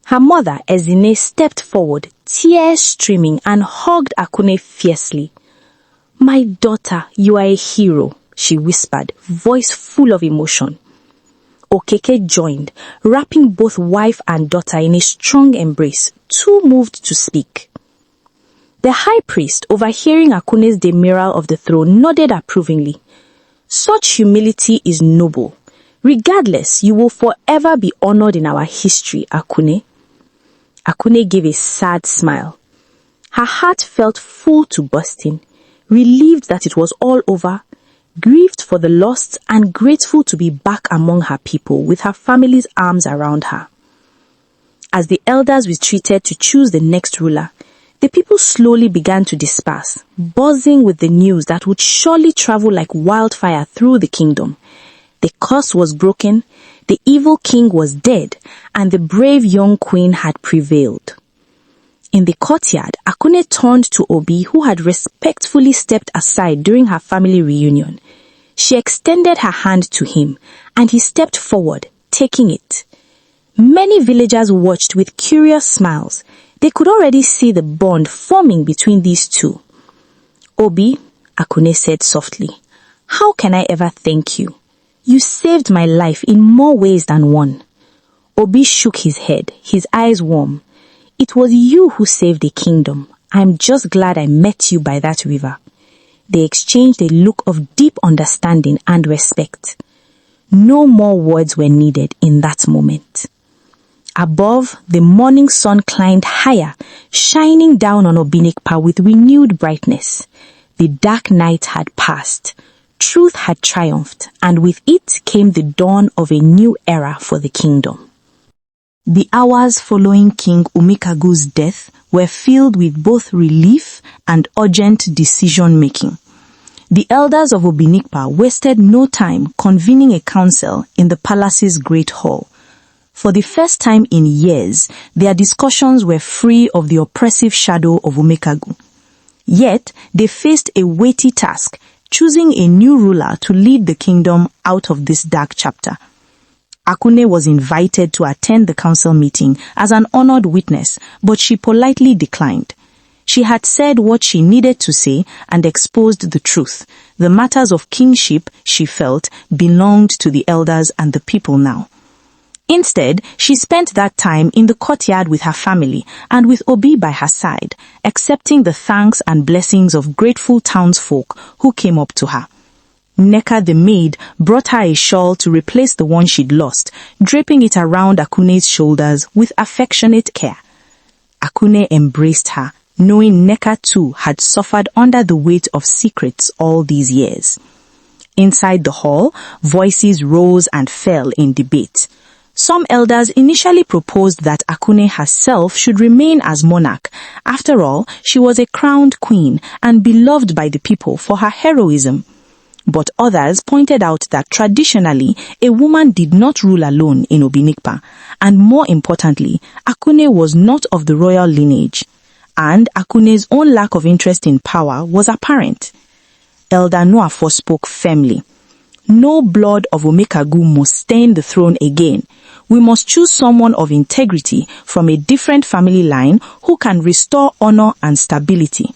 Her mother, Ezine, stepped forward, tears streaming, and hugged Akune fiercely. My daughter, you are a hero, she whispered, voice full of emotion. Okeke joined, wrapping both wife and daughter in a strong embrace, too moved to speak. The high priest, overhearing Akune's demurral of the throne, nodded approvingly. Such humility is noble. Regardless, you will forever be honored in our history, Akune. Akune gave a sad smile. Her heart felt full to bursting, relieved that it was all over, grieved for the lost, and grateful to be back among her people with her family's arms around her. As the elders retreated to choose the next ruler, the people slowly began to disperse, buzzing with the news that would surely travel like wildfire through the kingdom. The curse was broken, the evil king was dead, and the brave young queen had prevailed. In the courtyard, Akune turned to Obi, who had respectfully stepped aside during her family reunion. She extended her hand to him, and he stepped forward, taking it. Many villagers watched with curious smiles. They could already see the bond forming between these two. Obi, Akune said softly, how can I ever thank you? You saved my life in more ways than one. Obi shook his head, his eyes warm. It was you who saved the kingdom. I'm just glad I met you by that river. They exchanged a look of deep understanding and respect. No more words were needed in that moment. Above, the morning sun climbed higher, shining down on Obinikpa with renewed brightness. The dark night had passed. Truth had triumphed, and with it came the dawn of a new era for the kingdom. The hours following King Omeago's death were filled with both relief and urgent decision-making. The elders of Obinikpa wasted no time convening a council in the palace's great hall. For the first time in years, their discussions were free of the oppressive shadow of Omeago. Yet, they faced a weighty task, choosing a new ruler to lead the kingdom out of this dark chapter. Akune was invited to attend the council meeting as an honored witness, but she politely declined. She had said what she needed to say and exposed the truth. The matters of kingship, she felt, belonged to the elders and the people now. Instead, she spent that time in the courtyard with her family and with Obi by her side, accepting the thanks and blessings of grateful townsfolk who came up to her. Neka the maid brought her a shawl to replace the one she'd lost, draping it around Akune's shoulders with affectionate care. Akune embraced her, knowing Neka too had suffered under the weight of secrets all these years. Inside the hall, voices rose and fell in debate. Some elders initially proposed that Akune herself should remain as monarch. After all, she was a crowned queen and beloved by the people for her heroism. But others pointed out that traditionally, a woman did not rule alone in Obinikpa, and more importantly, Akune was not of the royal lineage, and Akune's own lack of interest in power was apparent. Elder Nwafo spoke firmly. No blood of Omeago must stain the throne again. We must choose someone of integrity from a different family line who can restore honor and stability.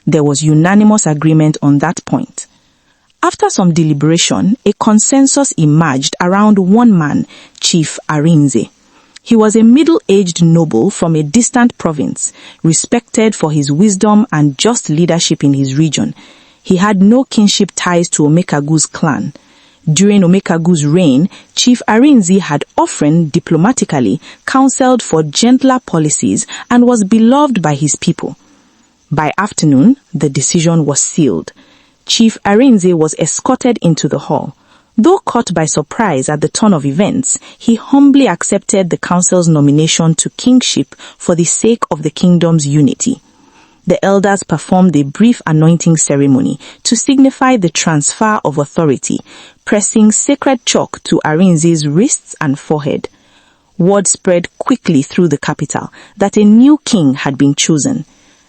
There was unanimous agreement on that point. After some deliberation, a consensus emerged around one man, Chief Arinze. He was a middle-aged noble from a distant province, respected for his wisdom and just leadership in his region. He had no kinship ties to Omeago's clan. During Omeago's reign, Chief Arinze had often diplomatically counseled for gentler policies and was beloved by his people. By afternoon, the decision was sealed. Chief Arinze was escorted into the hall. Though caught by surprise at the turn of events, he humbly accepted the council's nomination to kingship for the sake of the kingdom's unity. The elders performed a brief anointing ceremony to signify the transfer of authority, pressing sacred chalk to Arinze's wrists and forehead. Word spread quickly through the capital that a new king had been chosen.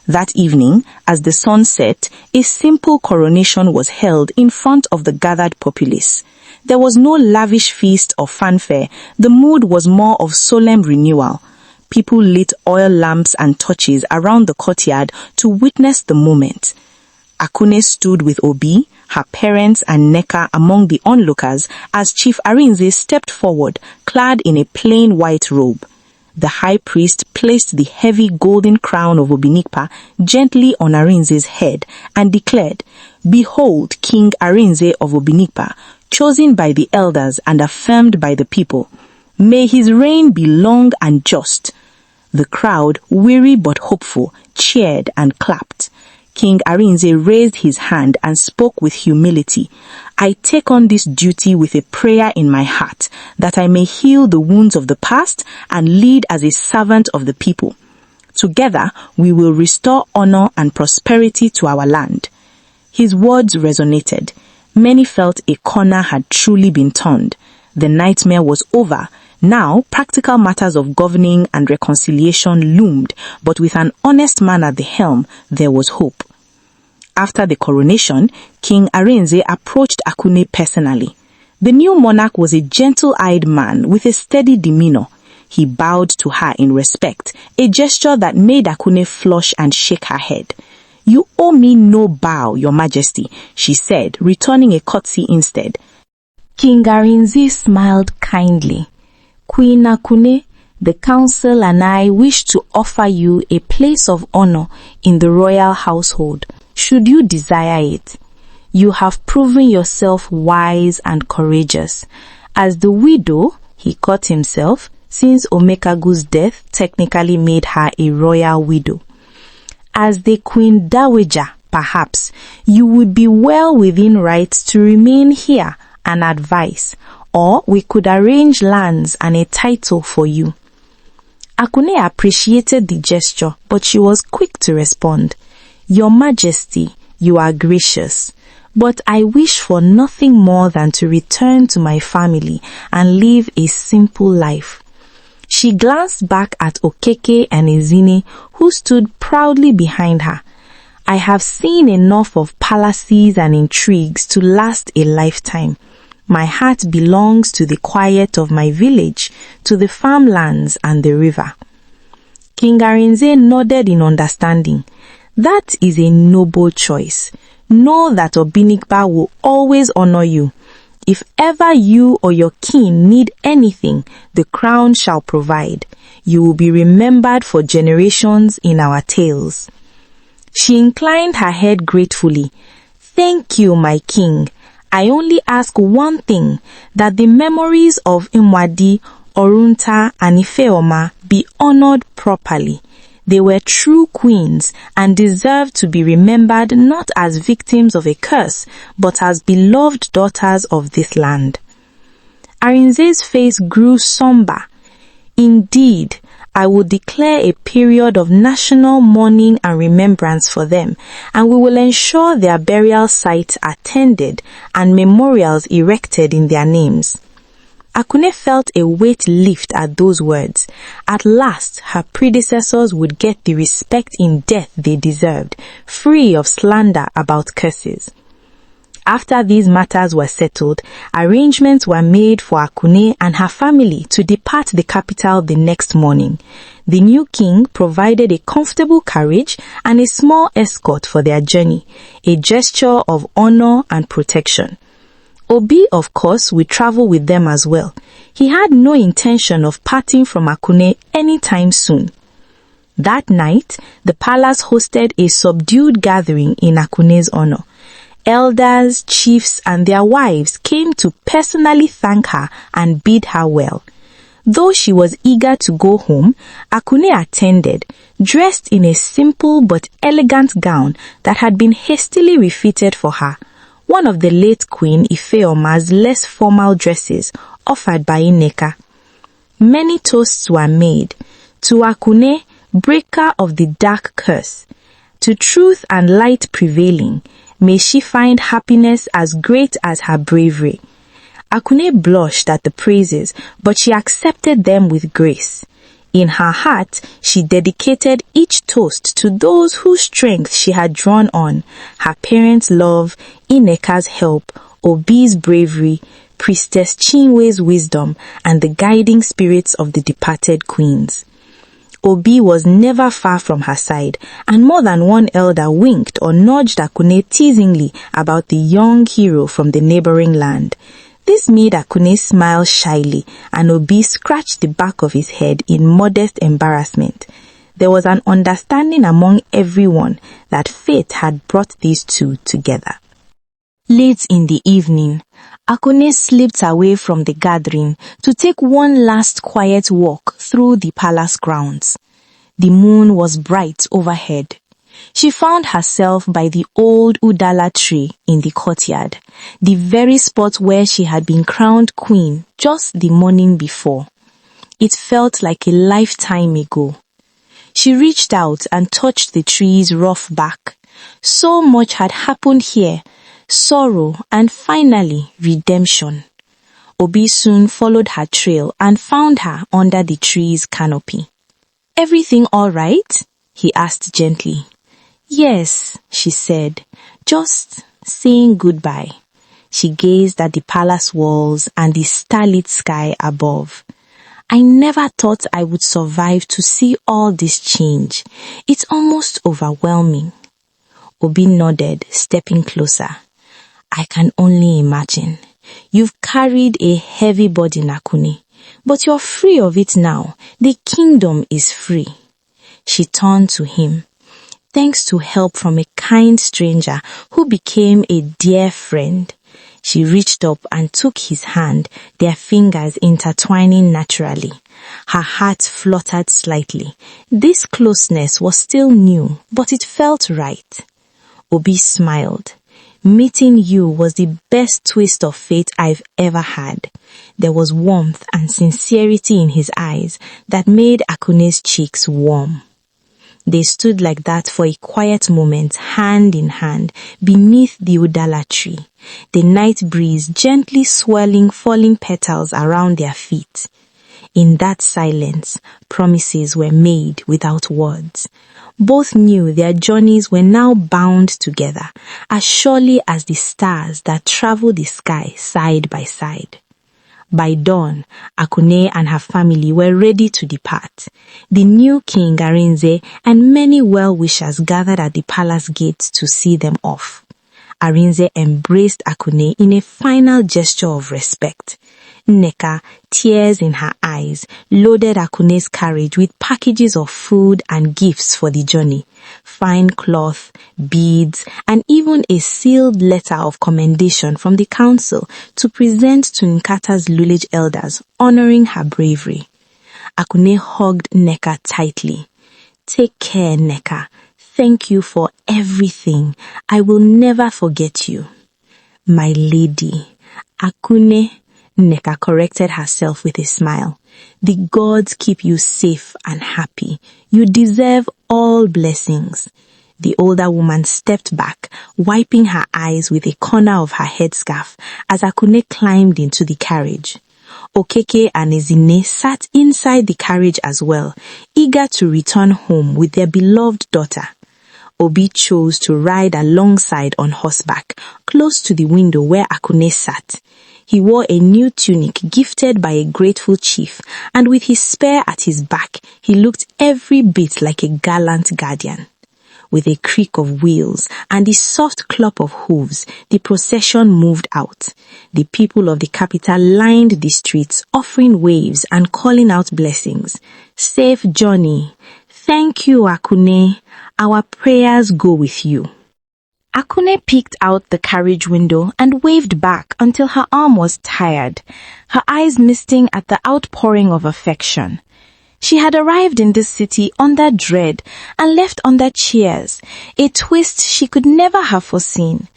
That evening, as the sun set, a simple coronation was held in front of the gathered populace. There was no lavish feast or fanfare. The mood was more of solemn renewal. People lit oil lamps and torches around the courtyard to witness the moment. Akun stood with Obi, her parents and Neka among the onlookers as Chief Arinze stepped forward, clad in a plain white robe. The high priest placed the heavy golden crown of Obinikpa gently on Arinze's head and declared, "Behold King Arinze of Obinikpa, chosen by the elders and affirmed by the people. May his reign be long and just." The crowd, weary but hopeful, cheered and clapped. King Arinze raised his hand and spoke with humility. "I take on this duty with a prayer in my heart, that I may heal the wounds of the past and lead as a servant of the people. Together, we will restore honor and prosperity to our land." His words resonated. Many felt a corner had truly been turned. The nightmare was over. Now, practical matters of governing and reconciliation loomed, but with an honest man at the helm, there was hope. After the coronation, King Arinze approached Akun personally. The new monarch was a gentle-eyed man with a steady demeanor. He bowed to her in respect, a gesture that made Akun flush and shake her head. "You owe me no bow, Your Majesty," she said, returning a curtsy instead. King Arinze smiled kindly. "Queen Akun, the council and I wish to offer you a place of honor in the royal household, should you desire it. You have proven yourself wise and courageous. As the widow," he caught himself, since Omeago's death technically made her a royal widow. "As the Queen Dowager, perhaps, you would be well within rights to remain here and advise, or we could arrange lands and a title for you." Akun appreciated the gesture, but she was quick to respond. "Your Majesty, you are gracious, but I wish for nothing more than to return to my family and live a simple life." She glanced back at Okeke and Ezine, who stood proudly behind her. "I have seen enough of palaces and intrigues to last a lifetime. My heart belongs to the quiet of my village, to the farmlands and the river." King Arinze nodded in understanding. "That is a noble choice. Know that Obinikpa will always honor you. If ever you or your kin need anything, the crown shall provide. You will be remembered for generations in our tales." She inclined her head gratefully. "Thank you, my king. I only ask one thing, that the memories of Imwadi, Orunta, and Ifeoma be honored properly. They were true queens and deserve to be remembered not as victims of a curse, but as beloved daughters of this land." Arinze's face grew somber. "Indeed, I will declare a period of national mourning and remembrance for them, and we will ensure their burial sites are tended and memorials erected in their names." Akun felt a weight lift at those words. At last, her predecessors would get the respect in death they deserved, free of slander about curses. After these matters were settled, arrangements were made for Akune and her family to depart the capital the next morning. The new king provided a comfortable carriage and a small escort for their journey, a gesture of honor and protection. Obi, of course, would travel with them as well. He had no intention of parting from Akune anytime soon. That night, the palace hosted a subdued gathering in Akune's honor. Elders, chiefs, and their wives came to personally thank her and bid her well. Though she was eager to go home, Akune attended, dressed in a simple but elegant gown that had been hastily refitted for her, one of the late Queen Ifeoma's less formal dresses offered by Nneka. Many toasts were made to Akune, breaker of the dark curse, to truth and light prevailing. May she find happiness as great as her bravery. Akune blushed at the praises, but she accepted them with grace. In her heart, she dedicated each toast to those whose strength she had drawn on: her parents' love, Nneka's help, Obi's bravery, Priestess Chinwe's wisdom, and the guiding spirits of the departed queens. Obi was never far from her side, and more than one elder winked or nudged Akune teasingly about the young hero from the neighboring land. This made Akune smile shyly, and Obi scratched the back of his head in modest embarrassment. There was an understanding among everyone that fate had brought these two together. Late in the evening, Akune slipped away from the gathering to take one last quiet walk through the palace grounds. The moon was bright overhead. She found herself by the old Udala tree in the courtyard, the very spot where she had been crowned queen just the morning before. It felt like a lifetime ago. She reached out and touched the tree's rough bark. So much had happened here: sorrow and finally redemption. Obi soon followed her trail and found her under the tree's canopy. "Everything all right?" he asked gently. "Yes," she said, "just saying goodbye." She gazed at the palace walls and the starlit sky above. "I never thought I would survive to see all this change. It's almost overwhelming." Obi nodded, stepping closer. "I can only imagine. You've carried a heavy burden, Akune, but you're free of it now. The kingdom is free." She turned to him. Thanks to help from a kind stranger who became a dear friend. She reached up and took his hand, their fingers intertwining naturally. Her heart fluttered slightly. This closeness was still new, but it felt right. Obi smiled. "Meeting you was the best twist of fate I've ever had." There was warmth and sincerity in his eyes that made Akune's cheeks warm. They stood like that for a quiet moment, hand in hand, beneath the Udala tree, the night breeze gently swirling falling petals around their feet. In that silence, promises were made without words. Both knew their journeys were now bound together, as surely as the stars that travel the sky side by side. By dawn, Akune and her family were ready to depart. The new king Arinze and many well-wishers gathered at the palace gates to see them off. Arinze embraced Akune in a final gesture of respect. Nneka, tears in her eyes, loaded Akune's carriage with packages of food and gifts for the journey, fine cloth, beads, and even a sealed letter of commendation from the council to present to Nkata's Lulej elders, honoring her bravery. Akune hugged Nneka tightly. "Take care, Nneka. Thank you for everything. I will never forget you." "My lady, Akune," Nneka corrected herself with a smile. "The gods keep you safe and happy. You deserve all blessings." The older woman stepped back, wiping her eyes with a corner of her headscarf as Akune climbed into the carriage. Okeke and Ezine sat inside the carriage as well, eager to return home with their beloved daughter. Obi chose to ride alongside on horseback, close to the window where Akune sat. He wore a new tunic gifted by a grateful chief, and with his spear at his back, he looked every bit like a gallant guardian. With a creak of wheels and the soft clop of hooves, the procession moved out. The people of the capital lined the streets, offering waves and calling out blessings. Safe journey. Thank you, Akune. Our prayers go with you. Akune peeked out the carriage window and waved back until her arm was tired, her eyes misting at the outpouring of affection. She had arrived in this city under dread and left under cheers, a twist she could never have foreseen.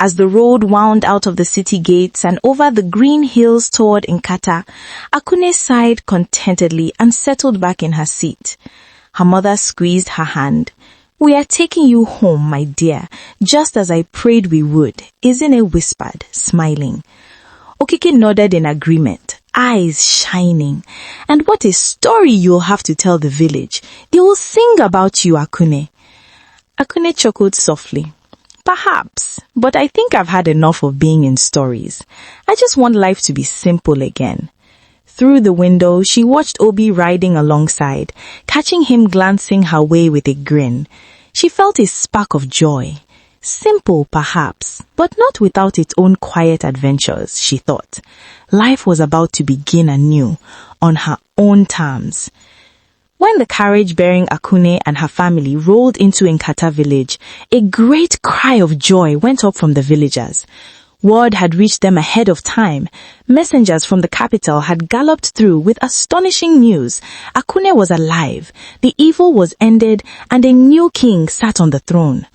As the road wound out of the city gates and over the green hills toward Nkata, Akune sighed contentedly and settled back in her seat. Her mother squeezed her hand. "We are taking you home, my dear, just as I prayed we would," Izine whispered, smiling. Okike nodded in agreement, eyes shining. "And what a story you'll have to tell the village. They will sing about you, Akune." Akune chuckled softly. "Perhaps, but I think I've had enough of being in stories. I just want life to be simple again." Through the window, she watched Obi riding alongside, catching him glancing her way with a grin. She felt a spark of joy. Simple, perhaps, but not without its own quiet adventures, she thought. Life was about to begin anew, on her own terms. When the carriage bearing Akune and her family rolled into Nkata village, a great cry of joy went up from the villagers. Word had reached them ahead of time. Messengers from the capital had galloped through with astonishing news. Akune was alive, the evil was ended, and a new king sat on the throne.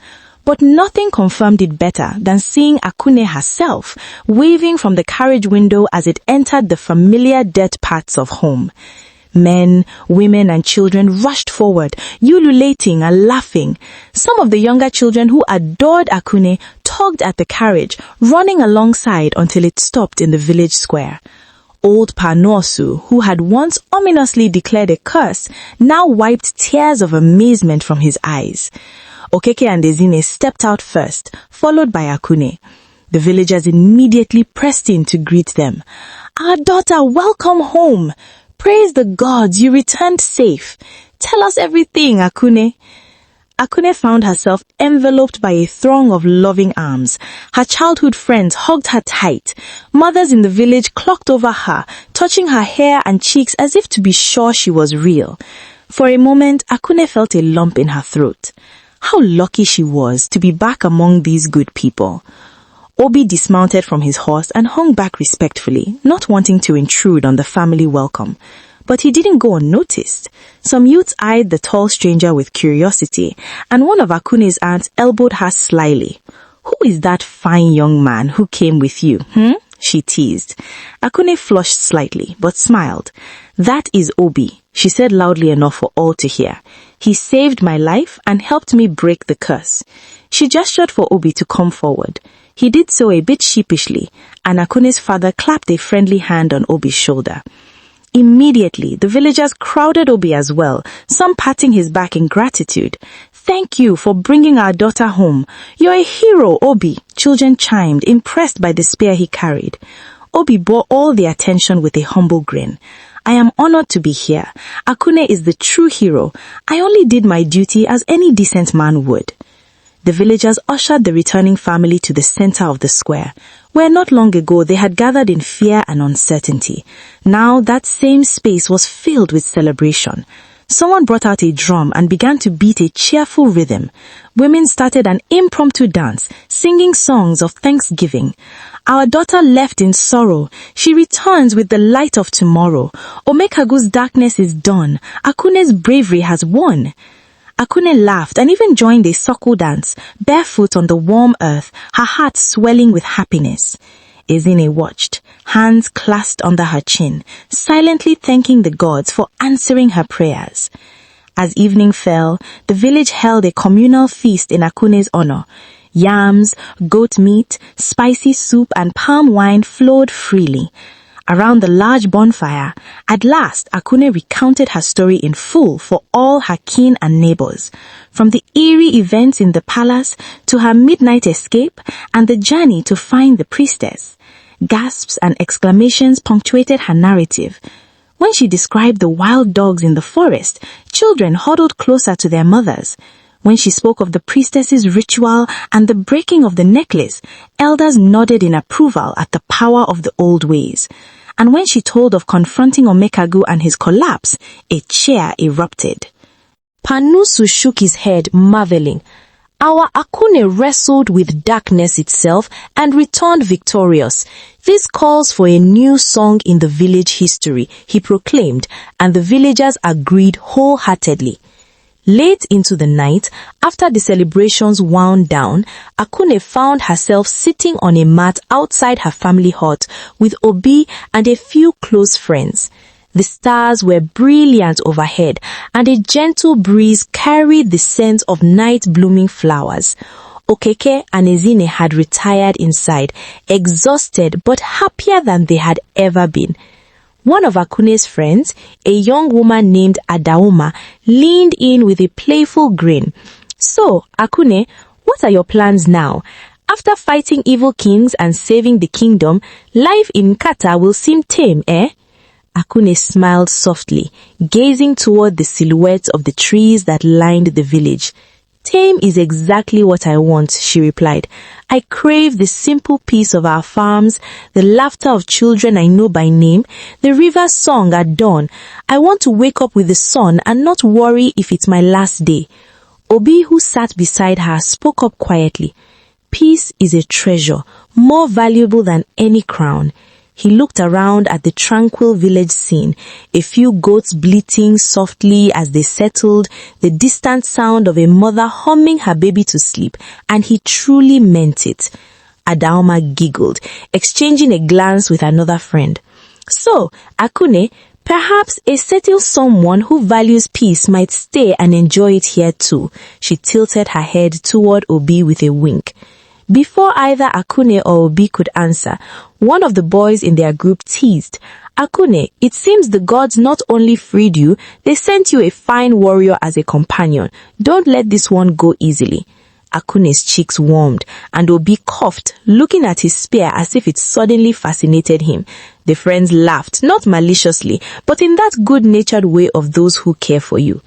But nothing confirmed it better than seeing Akune herself, waving from the carriage window as it entered the familiar dirt paths of home. Men, women, and children rushed forward, ululating and laughing. Some of the younger children who adored Akune tugged at the carriage, running alongside until it stopped in the village square. Old Panosu, who had once ominously declared a curse, now wiped tears of amazement from his eyes. Okeke and Ezine stepped out first, followed by Akune. The villagers immediately pressed in to greet them. "Our daughter, welcome home! Praise the gods, you returned safe. Tell us everything, Akune." Akune found herself enveloped by a throng of loving arms. Her childhood friends hugged her tight. Mothers in the village clocked over her, touching her hair and cheeks as if to be sure she was real. For a moment, Akune felt a lump in her throat. How lucky she was to be back among these good people. Obi dismounted from his horse and hung back respectfully, not wanting to intrude on the family welcome. But he didn't go unnoticed. Some youths eyed the tall stranger with curiosity, and one of Akune's aunts elbowed her slyly. "Who is that fine young man who came with you, she teased. Akune flushed slightly, but smiled. "That is Obi," she said loudly enough for all to hear. "He saved my life and helped me break the curse." She gestured for Obi to come forward. He did so a bit sheepishly, and Akune's father clapped a friendly hand on Obi's shoulder. Immediately, the villagers crowded Obi as well, some patting his back in gratitude. "Thank you for bringing our daughter home. You're a hero, Obi," children chimed, impressed by the spear he carried. Obi bore all the attention with a humble grin. "I am honored to be here. Akune is the true hero. I only did my duty as any decent man would." The villagers ushered the returning family to the center of the square, where not long ago they had gathered in fear and uncertainty. Now that same space was filled with celebration. Someone brought out a drum and began to beat a cheerful rhythm. Women started an impromptu dance, singing songs of thanksgiving. "Our daughter left in sorrow. She returns with the light of tomorrow. Omeago's darkness is done. Akune's bravery has won." Akune laughed and even joined a circle dance, barefoot on the warm earth, her heart swelling with happiness. Ezine watched, hands clasped under her chin, silently thanking the gods for answering her prayers. As evening fell, the village held a communal feast in Akune's honor. Yams, goat meat, spicy soup, and palm wine flowed freely. Around the large bonfire, at last Akune recounted her story in full for all her kin and neighbors, from the eerie events in the palace to her midnight escape and the journey to find the priestess. Gasps and exclamations punctuated her narrative. When she described the wild dogs in the forest, children huddled closer to their mothers. When she spoke of the priestess's ritual and the breaking of the necklace, elders nodded in approval at the power of the old ways. And when she told of confronting Omeago and his collapse, a cheer erupted. Panusu shook his head, marveling. Our Akune wrestled with darkness itself and returned victorious. This calls for a new song in the village history, he proclaimed, and the villagers agreed wholeheartedly. Late into the night, after the celebrations wound down, Akune found herself sitting on a mat outside her family hut with Obi and a few close friends. The stars were brilliant overhead, and a gentle breeze carried the scent of night-blooming flowers. Okeke and Ezine had retired inside, exhausted but happier than they had ever been. One of Akune's friends, a young woman named Adaoma, leaned in with a playful grin. So, Akune, what are your plans now? After fighting evil kings and saving the kingdom, life in Kata will seem tame, eh? Akune smiled softly, gazing toward the silhouettes of the trees that lined the village. Tame is exactly what I want, she replied. I crave the simple peace of our farms, the laughter of children I know by name, the river's song at dawn. I want to wake up with the sun and not worry if it's my last day. Obi, who sat beside her, spoke up quietly. Peace is a treasure, more valuable than any crown. He looked around at the tranquil village scene, a few goats bleating softly as they settled, the distant sound of a mother humming her baby to sleep, and he truly meant it. Adaoma giggled, exchanging a glance with another friend. So, Akune, perhaps a certain someone who values peace might stay and enjoy it here too. She tilted her head toward Obi with a wink. Before either Akune or Obi could answer, one of the boys in their group teased, Akune, it seems the gods not only freed you, they sent you a fine warrior as a companion. Don't let this one go easily. Akune's cheeks warmed, and Obi coughed, looking at his spear as if it suddenly fascinated him. The friends laughed, not maliciously, but in that good-natured way of those who care for you.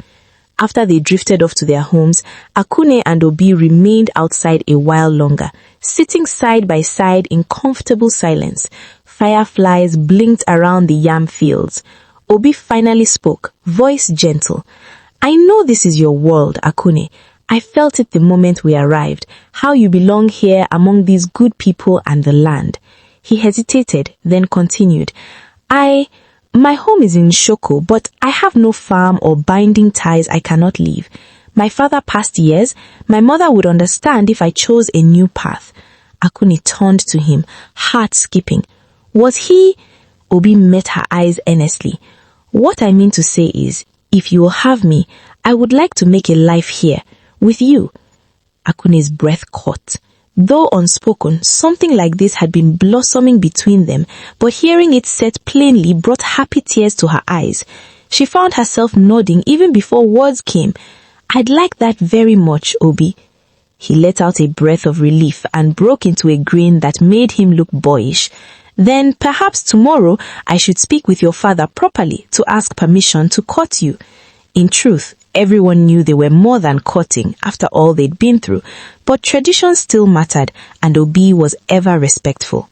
After they drifted off to their homes, Akune and Obi remained outside a while longer, sitting side by side in comfortable silence. Fireflies blinked around the yam fields. Obi finally spoke, voice gentle. I know this is your world, Akune. I felt it the moment we arrived, how you belong here among these good people and the land. He hesitated, then continued. My home is in Shoko, but I have no farm or binding ties I cannot leave. My father passed years. My mother would understand if I chose a new path. Akune turned to him, heart skipping. Was he? Obi met her eyes earnestly. What I mean to say is, if you will have me, I would like to make a life here, with you. Akune's breath caught. Though unspoken, something like this had been blossoming between them, but hearing it said plainly brought happy tears to her eyes. She found herself nodding even before words came. I'd like that very much, Obi. He let out a breath of relief and broke into a grin that made him look boyish. Then perhaps tomorrow I should speak with your father properly to ask permission to court you. In truth, everyone knew they were more than courting after all they'd been through, but tradition still mattered, and Obi was ever respectful.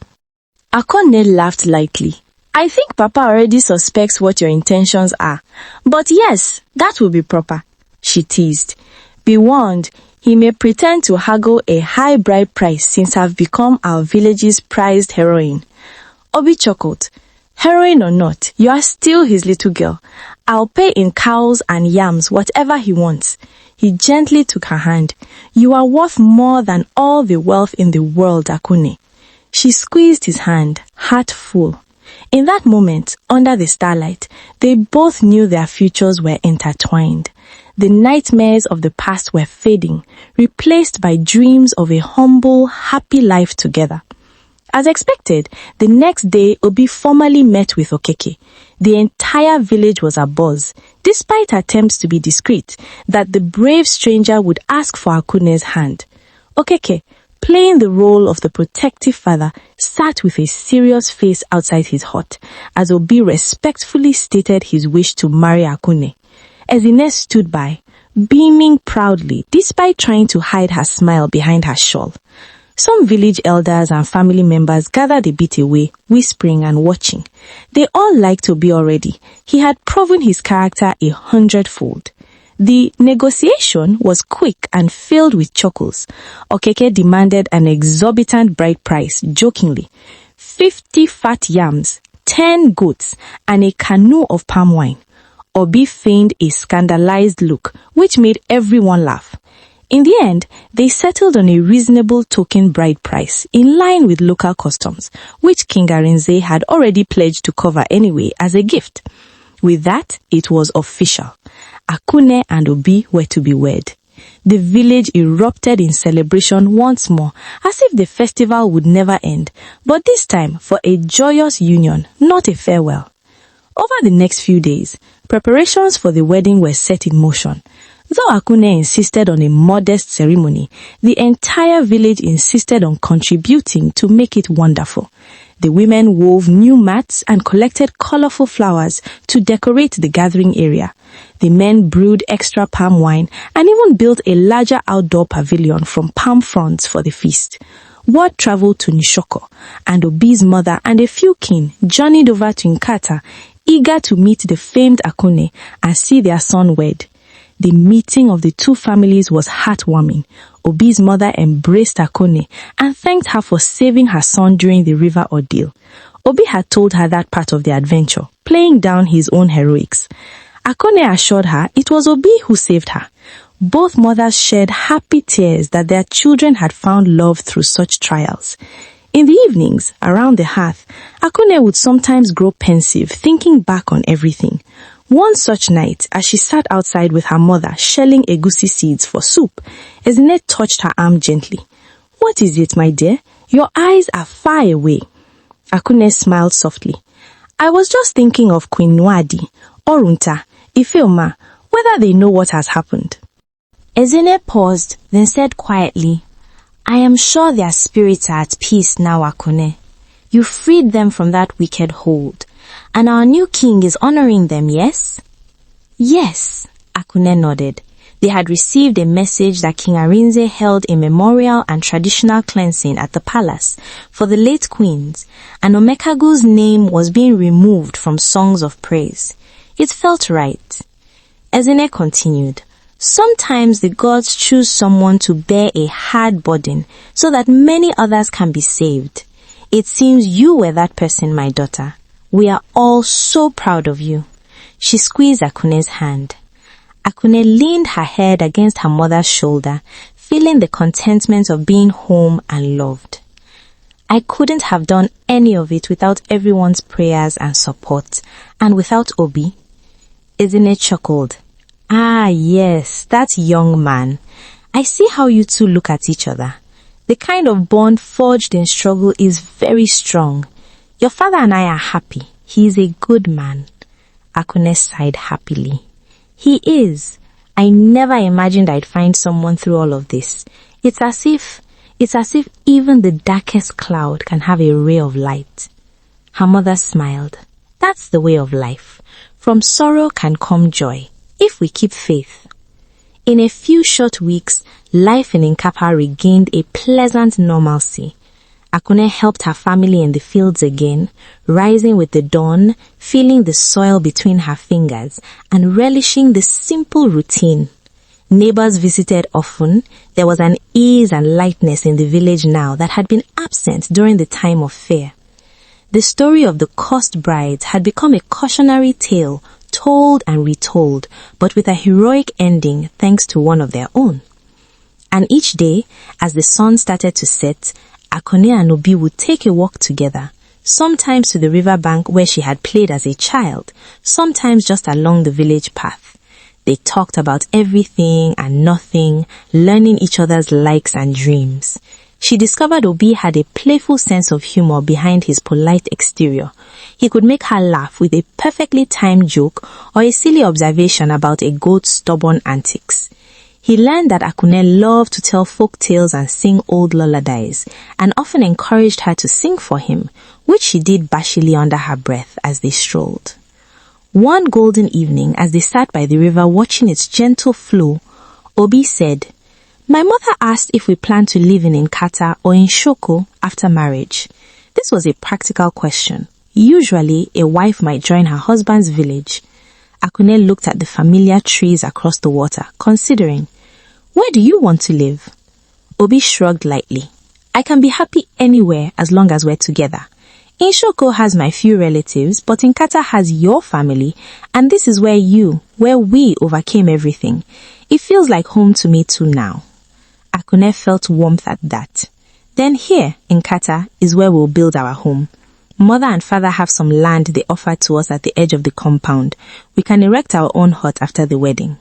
Akone laughed lightly. I think Papa already suspects what your intentions are. But yes, that will be proper, she teased. Be warned, he may pretend to haggle a high bride price since I've become our village's prized heroine. Obi chuckled. Heroine or not, you are still his little girl. I'll pay in cows and yams, whatever he wants. He gently took her hand. You are worth more than all the wealth in the world, Akune. She squeezed his hand, heart full. In that moment, under the starlight, they both knew their futures were intertwined. The nightmares of the past were fading, replaced by dreams of a humble, happy life together. As expected, the next day Obi formally met with Okeke. The entire village was abuzz, despite attempts to be discreet, that the brave stranger would ask for Akune's hand. Okeke, playing the role of the protective father, sat with a serious face outside his hut, as Obi respectfully stated his wish to marry Akune. Ezine stood by, beaming proudly, despite trying to hide her smile behind her shawl. Some village elders and family members gathered a bit away, whispering and watching. They all liked Obi already. He had proven his character 100-fold. The negotiation was quick and filled with chuckles. Okeke demanded an exorbitant bride price, jokingly. 50 fat yams, 10 goats, and a canoe of palm wine. Obi feigned a scandalized look, which made everyone laugh. In the end, they settled on a reasonable token bride price in line with local customs, which King Arinze had already pledged to cover anyway as a gift. With that, it was official. Akune and Obi were to be wed. The village erupted in celebration once more, as if the festival would never end, but this time for a joyous union, not a farewell. Over the next few days, preparations for the wedding were set in motion. Though Akune insisted on a modest ceremony, the entire village insisted on contributing to make it wonderful. The women wove new mats and collected colorful flowers to decorate the gathering area. The men brewed extra palm wine and even built a larger outdoor pavilion from palm fronds for the feast. Word traveled to Nishoko, and Obi's mother and a few kin journeyed over to Nkata, eager to meet the famed Akune and see their son wed. The meeting of the two families was heartwarming. Obi's mother embraced Akune and thanked her for saving her son during the river ordeal. Obi had told her that part of the adventure, playing down his own heroics. Akune assured her it was Obi who saved her. Both mothers shed happy tears that their children had found love through such trials. In the evenings, around the hearth, Akune would sometimes grow pensive, thinking back on everything. One such night, as she sat outside with her mother shelling egusi seeds for soup, Ezine touched her arm gently. "What is it, my dear? Your eyes are far away." Akune smiled softly. "I was just thinking of Queen Nwadi, Orunta, Ifeoma, whether they know what has happened." Ezine paused, then said quietly, "I am sure their spirits are at peace now, Akune. You freed them from that wicked hold. And our new king is honoring them, yes?" "Yes," Akune nodded. They had received a message that King Arinze held a memorial and traditional cleansing at the palace for the late queens, and Omeago's name was being removed from songs of praise. It felt right. Ezine continued, "Sometimes the gods choose someone to bear a hard burden so that many others can be saved. It seems you were that person, my daughter. We are all so proud of you." She squeezed Akune's hand. Akune leaned her head against her mother's shoulder, feeling the contentment of being home and loved. "I couldn't have done any of it without everyone's prayers and support, and without Obi." Ezine chuckled. "Ah, yes, that young man. I see how you two look at each other. The kind of bond forged in struggle is very strong. Your father and I are happy. He is a good man." Akune sighed happily. "He is. I never imagined I'd find someone through all of this. It's as if even the darkest cloud can have a ray of light." Her mother smiled. "That's the way of life. From sorrow can come joy, if we keep faith." In a few short weeks, life in Nkapa regained a pleasant normalcy. Akune helped her family in the fields again, rising with the dawn, feeling the soil between her fingers, and relishing the simple routine. Neighbors visited often. There was an ease and lightness in the village now that had been absent during the time of fair. The story of the cursed brides had become a cautionary tale, told and retold, but with a heroic ending thanks to one of their own. And each day, as the sun started to set, Akune and Obi would take a walk together, sometimes to the riverbank where she had played as a child, sometimes just along the village path. They talked about everything and nothing, learning each other's likes and dreams. She discovered Obi had a playful sense of humor behind his polite exterior. He could make her laugh with a perfectly timed joke or a silly observation about a goat's stubborn antics. He learned that Akun loved to tell folk tales and sing old lullabies, and often encouraged her to sing for him, which she did bashfully under her breath as they strolled. One golden evening, as they sat by the river watching its gentle flow, Obi said, "My mother asked if we plan to live in Nkata or in Shoko after marriage." This was a practical question. Usually, a wife might join her husband's village. Akun looked at the familiar trees across the water, considering, "Where do you want to live?" Obi shrugged lightly. "I can be happy anywhere as long as we're together. Inshoko has my few relatives, but Nkata has your family, and this is where we overcame everything. It feels like home to me too now." Akun felt warmth at that. "Then here, Nkata, is where we'll build our home. Mother and father have some land they offered to us at the edge of the compound. We can erect our own hut after the wedding."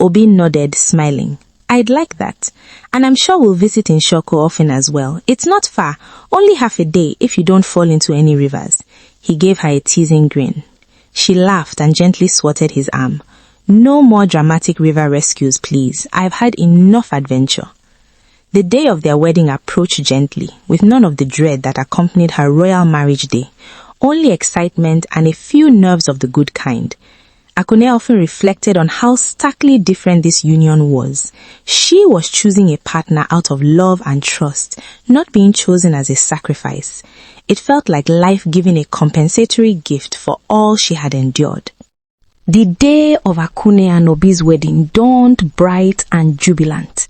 Obi nodded, smiling. "I'd like that. And I'm sure we'll visit in Shoko often as well. It's not far, only half a day if you don't fall into any rivers." He gave her a teasing grin. She laughed and gently swatted his arm. "No more dramatic river rescues, please. I've had enough adventure." The day of their wedding approached gently, with none of the dread that accompanied her royal marriage day, only excitement and a few nerves of the good kind. Akun often reflected on how starkly different this union was. She was choosing a partner out of love and trust, not being chosen as a sacrifice. It felt like life giving a compensatory gift for all she had endured. The day of Akun and Obi's wedding dawned bright and jubilant.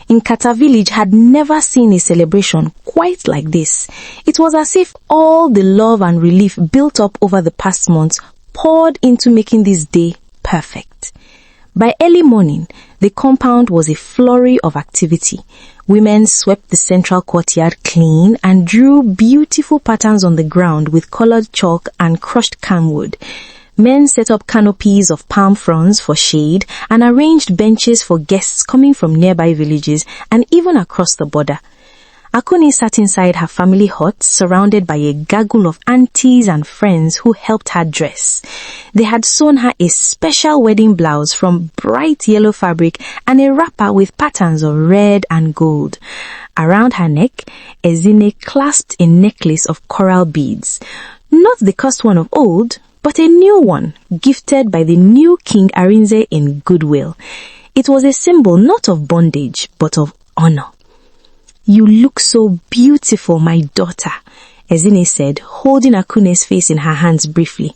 Nkata village had never seen a celebration quite like this. It was as if all the love and relief built up over the past months poured into making this day perfect. By early morning, the compound was a flurry of activity. Women swept the central courtyard clean and drew beautiful patterns on the ground with colored chalk and crushed camwood. Men set up canopies of palm fronds for shade and arranged benches for guests coming from nearby villages and even across the border. Akun sat inside her family hut, surrounded by a gaggle of aunties and friends who helped her dress. They had sewn her a special wedding blouse from bright yellow fabric and a wrapper with patterns of red and gold. Around her neck, Ezine clasped a necklace of coral beads. Not the cursed one of old, but a new one, gifted by the new King Arinze in goodwill. It was a symbol not of bondage, but of honor. "You look so beautiful, my daughter," Ezine said, holding Akune's face in her hands briefly.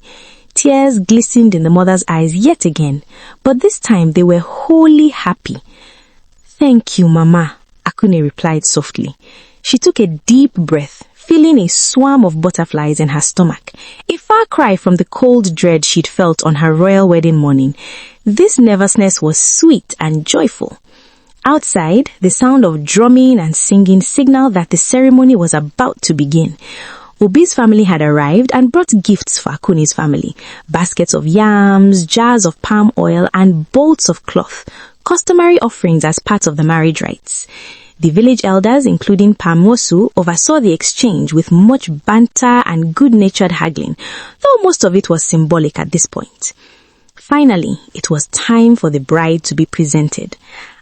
Tears glistened in the mother's eyes yet again, but this time they were wholly happy. "Thank you, Mama," Akun replied softly. She took a deep breath, feeling a swarm of butterflies in her stomach, a far cry from the cold dread she'd felt on her royal wedding morning. This nervousness was sweet and joyful. Outside, the sound of drumming and singing signaled that the ceremony was about to begin. Obi's family had arrived and brought gifts for Akun's family, baskets of yams, jars of palm oil, and bolts of cloth, customary offerings as part of the marriage rites. The village elders, including Pamosu, oversaw the exchange with much banter and good-natured haggling, though most of it was symbolic at this point. Finally, it was time for the bride to be presented.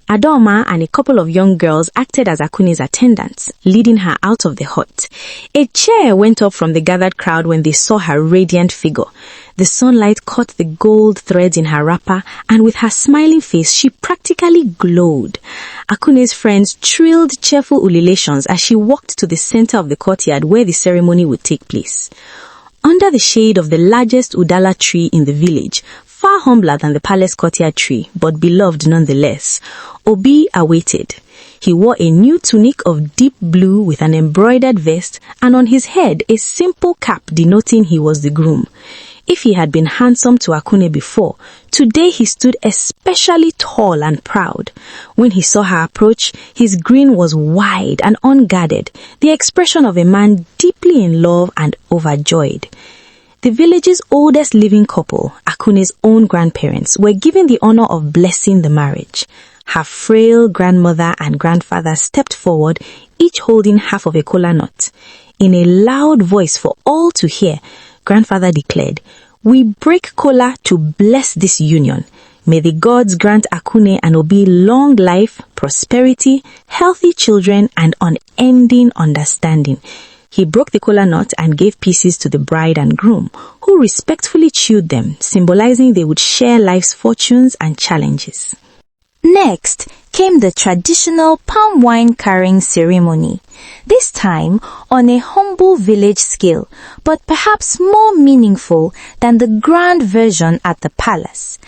Adoma and a couple of young girls acted as Akun's attendants, leading her out of the hut. A cheer went up from the gathered crowd when they saw her radiant figure. The sunlight caught the gold threads in her wrapper, and with her smiling face, she practically glowed. Akun's friends trilled cheerful ululations as she walked to the center of the courtyard where the ceremony would take place. Under the shade of the largest udala tree in the village, far humbler than the palace courtyard tree, but beloved nonetheless, Obi awaited. He wore a new tunic of deep blue with an embroidered vest, and on his head a simple cap denoting he was the groom. If he had been handsome to Akun before, today he stood especially tall and proud. When he saw her approach, his grin was wide and unguarded, the expression of a man deeply in love and overjoyed. The village's oldest living couple, Akun's own grandparents, were given the honor of blessing the marriage. Her frail grandmother and grandfather stepped forward, each holding half of a kola nut. In a loud voice for all to hear, grandfather declared, "We break kola to bless this union. May the gods grant Akune and Obi long life, prosperity, healthy children, and unending understanding." He broke the kola nut and gave pieces to the bride and groom, who respectfully chewed them, symbolizing they would share life's fortunes and challenges. Next came the traditional palm wine carrying ceremony, this time on a humble village scale, but perhaps more meaningful than the grand version at the palace.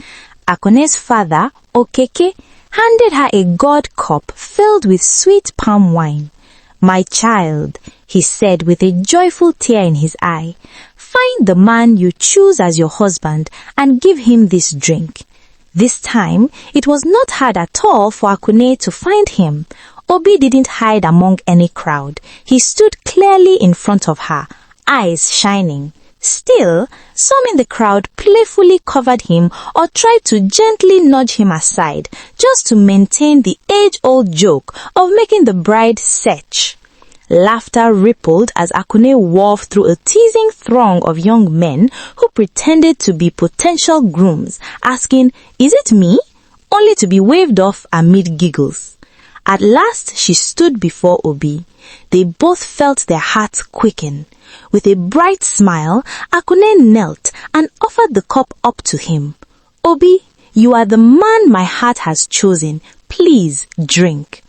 Akune's father, Okeke, handed her a gourd cup filled with sweet palm wine. "My child," he said with a joyful tear in his eye, "find the man you choose as your husband and give him this drink." This time, it was not hard at all for Akune to find him. Obi didn't hide among any crowd. He stood clearly in front of her, eyes shining. Still, some in the crowd playfully covered him or tried to gently nudge him aside, just to maintain the age-old joke of making the bride search. Laughter rippled as Akune wove through a teasing throng of young men who pretended to be potential grooms, asking, "Is it me?" only to be waved off amid giggles. At last she stood before Obi. They both felt their hearts quicken. With a bright smile, Akune knelt and offered the cup up to him. "Obi, you are the man my heart has chosen. Please drink."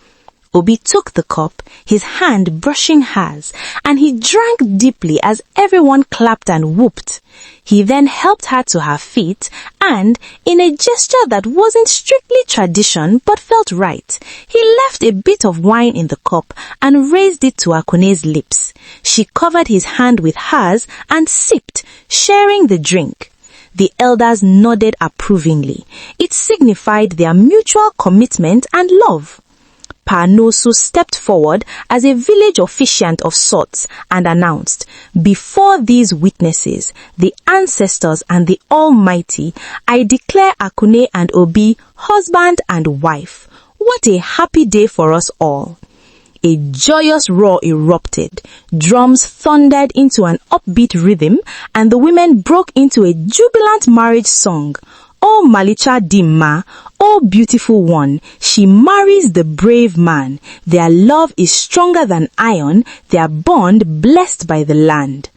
Obi took the cup, his hand brushing hers, and he drank deeply as everyone clapped and whooped. He then helped her to her feet and, in a gesture that wasn't strictly tradition but felt right, he left a bit of wine in the cup and raised it to Akune's lips. She covered his hand with hers and sipped, sharing the drink. The elders nodded approvingly. It signified their mutual commitment and love. Panosu stepped forward as a village officiant of sorts and announced, "Before these witnesses, the ancestors and the Almighty, I declare Akune and Obi husband and wife. What a happy day for us all." A joyous roar erupted. Drums thundered into an upbeat rhythm, and the women broke into a jubilant marriage song. "Oh Malicha Dimma, oh beautiful one, she marries the brave man. Their love is stronger than iron, their bond blessed by the land."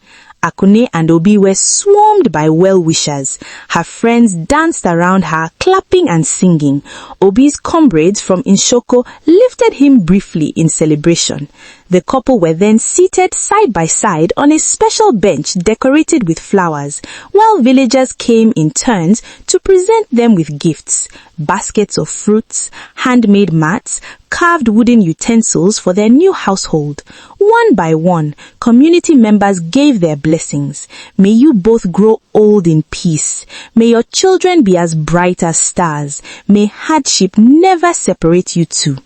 Akune and Obi were swarmed by well-wishers. Her friends danced around her, clapping and singing. Obi's comrades from Inshoko lifted him briefly in celebration. The couple were then seated side by side on a special bench decorated with flowers, while villagers came in turns to present them with gifts, baskets of fruits, handmade mats, carved wooden utensils for their new household. One by one, community members gave their blessings. "May you both grow old in peace. May your children be as bright as stars. May hardship never separate you two."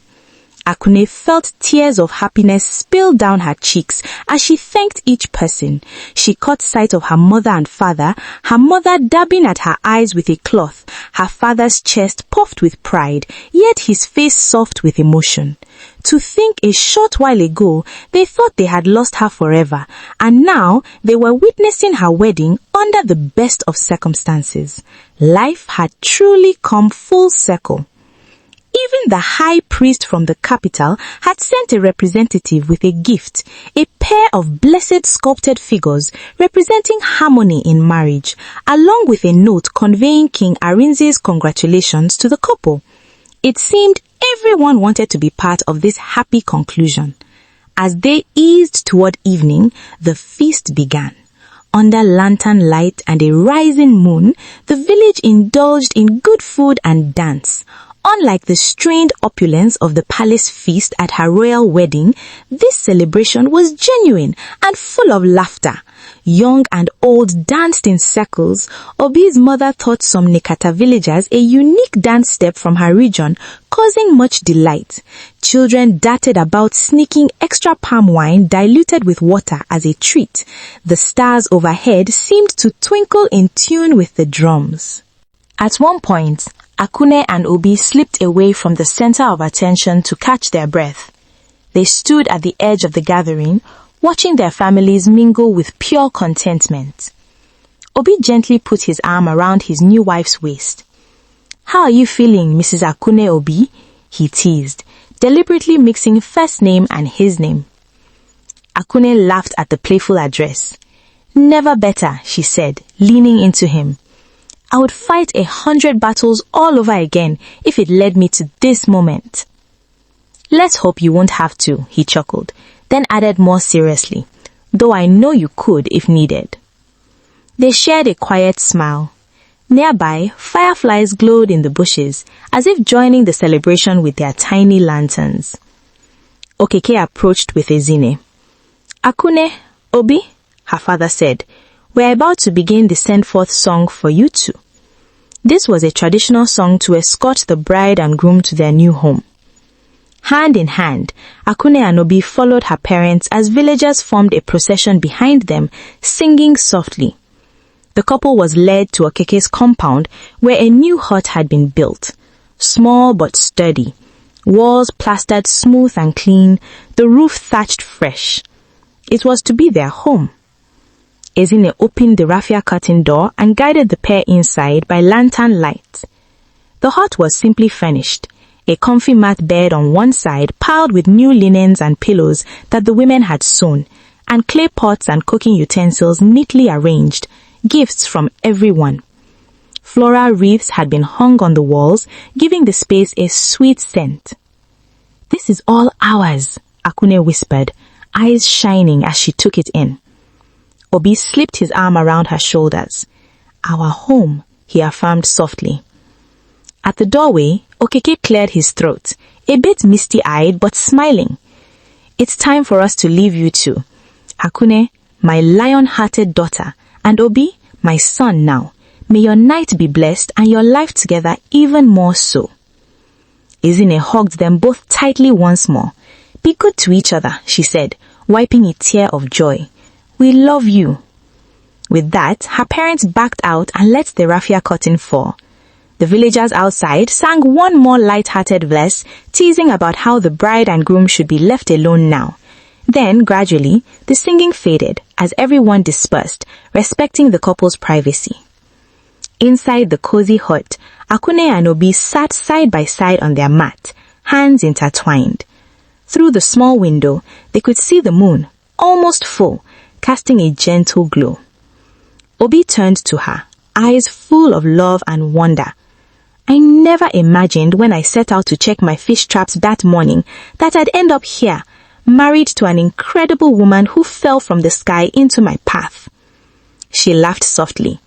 Akune felt tears of happiness spill down her cheeks as she thanked each person. She caught sight of her mother and father, her mother dabbing at her eyes with a cloth, her father's chest puffed with pride, yet his face soft with emotion. To think a short while ago, they thought they had lost her forever, and now they were witnessing her wedding under the best of circumstances. Life had truly come full circle. Even the high priest from the capital had sent a representative with a gift, a pair of blessed sculpted figures representing harmony in marriage, along with a note conveying King Arinze's congratulations to the couple. It seemed everyone wanted to be part of this happy conclusion. As they eased toward evening, the feast began. Under lantern light and a rising moon, the village indulged in good food and dance. Unlike the strained opulence of the palace feast at her royal wedding, this celebration was genuine and full of laughter. Young and old danced in circles. Obi's mother taught some Nekata villagers a unique dance step from her region, causing much delight. Children darted about sneaking extra palm wine diluted with water as a treat. The stars overhead seemed to twinkle in tune with the drums. At one point, Akune and Obi slipped away from the center of attention to catch their breath. They stood at the edge of the gathering, watching their families mingle with pure contentment. Obi gently put his arm around his new wife's waist. "How are you feeling, Mrs. Akune Obi?" he teased, deliberately mixing first name and his name. Akune laughed at the playful address. "Never better," she said, leaning into him. "I would fight 100 battles all over again if it led me to this moment." "Let's hope you won't have to," he chuckled, then added more seriously, "though I know you could if needed." They shared a quiet smile. Nearby, fireflies glowed in the bushes, as if joining the celebration with their tiny lanterns. Okeke approached with Ezine. "Akune, Obi," her father said, "we're about to begin the send-forth song for you two." This was a traditional song to escort the bride and groom to their new home. Hand in hand, Akune and Obi followed her parents as villagers formed a procession behind them, singing softly. The couple was led to Okeke's compound where a new hut had been built. Small but sturdy. Walls plastered smooth and clean, the roof thatched fresh. It was to be their home. Ezine opened the raffia curtain door and guided the pair inside by lantern light. The hut was simply furnished. A comfy mat bed on one side piled with new linens and pillows that the women had sewn, and clay pots and cooking utensils neatly arranged, gifts from everyone. Floral wreaths had been hung on the walls, giving the space a sweet scent. "This is all ours," Akune whispered, eyes shining as she took it in. Obi slipped his arm around her shoulders. "Our home," he affirmed softly. At the doorway, Okeke cleared his throat, a bit misty-eyed but smiling. "It's time for us to leave you two. Akune, my lion-hearted daughter, and Obi, my son now. May your night be blessed and your life together even more so." Ezine hugged them both tightly once more. "Be good to each other," she said, wiping a tear of joy. "We love you." With that, her parents backed out and let the raffia curtain fall. The villagers outside sang one more light-hearted verse, teasing about how the bride and groom should be left alone now. Then, gradually, the singing faded as everyone dispersed, respecting the couple's privacy. Inside the cozy hut, Akune and Obi sat side by side on their mat, hands intertwined. Through the small window, they could see the moon, almost full, casting a gentle glow. Obi turned to her, eyes full of love and wonder. "I never imagined when I set out to check my fish traps that morning that I'd end up here, married to an incredible woman who fell from the sky into my path." She laughed softly.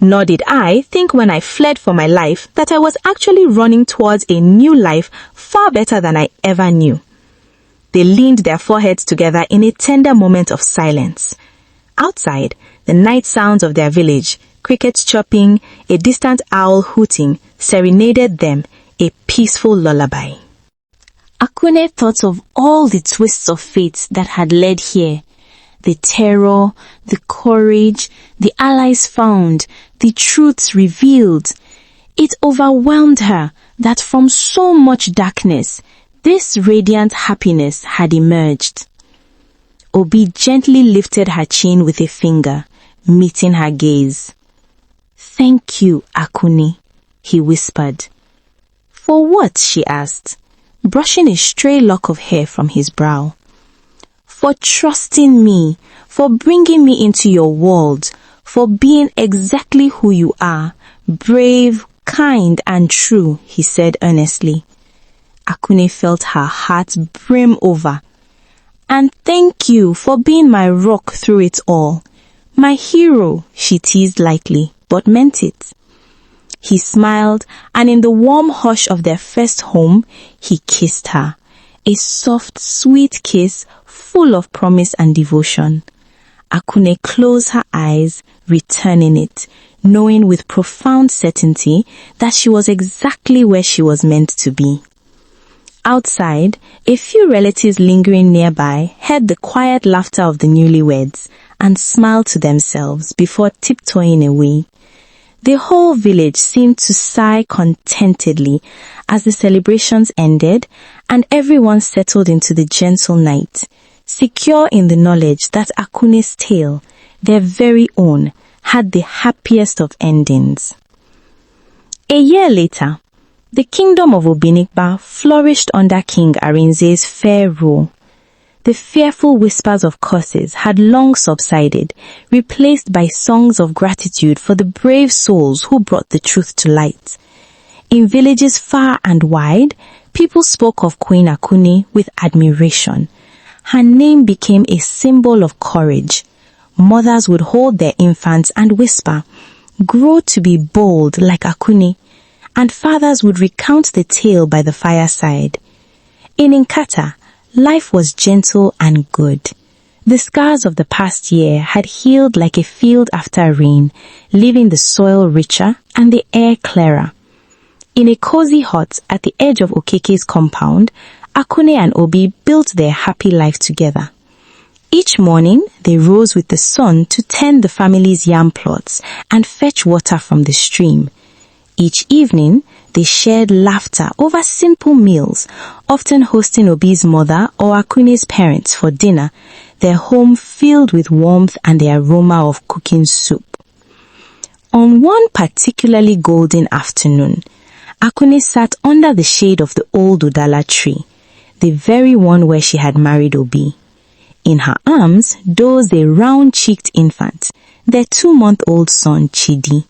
"Nor did I think when I fled for my life that I was actually running towards a new life far better than I ever knew." They leaned their foreheads together in a tender moment of silence. Outside, the night sounds of their village, crickets chirping, a distant owl hooting, serenaded them, a peaceful lullaby. Akune thought of all the twists of fate that had led here. The terror, the courage, the allies found, the truths revealed. It overwhelmed her that from so much darkness, this radiant happiness had emerged. Obi gently lifted her chin with a finger, meeting her gaze. "Thank you, Akune," he whispered. "For what?" she asked, brushing a stray lock of hair from his brow. "For trusting me, for bringing me into your world, for being exactly who you are, brave, kind, and true," he said earnestly. Akune felt her heart brim over. "And thank you for being my rock through it all. My hero," she teased lightly, but meant it. He smiled, and in the warm hush of their first home, he kissed her. A soft, sweet kiss full of promise and devotion. Akune closed her eyes, returning it, knowing with profound certainty that she was exactly where she was meant to be. Outside, a few relatives lingering nearby heard the quiet laughter of the newlyweds and smiled to themselves before tiptoeing away. The whole village seemed to sigh contentedly as the celebrations ended and everyone settled into the gentle night, secure in the knowledge that Akune's tale, their very own, had the happiest of endings. A year later, the kingdom of Obinikpa flourished under King Arinze's fair rule. The fearful whispers of curses had long subsided, replaced by songs of gratitude for the brave souls who brought the truth to light. In villages far and wide, people spoke of Queen Akune with admiration. Her name became a symbol of courage. Mothers would hold their infants and whisper, "Grow to be bold like Akune," and fathers would recount the tale by the fireside. In Nkata, life was gentle and good. The scars of the past year had healed like a field after rain, leaving the soil richer and the air clearer. In a cozy hut at the edge of Okeke's compound, Akune and Obi built their happy life together. Each morning, they rose with the sun to tend the family's yam plots and fetch water from the stream. Each evening, they shared laughter over simple meals, often hosting Obi's mother or Akune's parents for dinner, their home filled with warmth and the aroma of cooking soup. On one particularly golden afternoon, Akune sat under the shade of the old Udala tree, the very one where she had married Obi. In her arms dozed a round-cheeked infant, their 2-month-old son Chidi.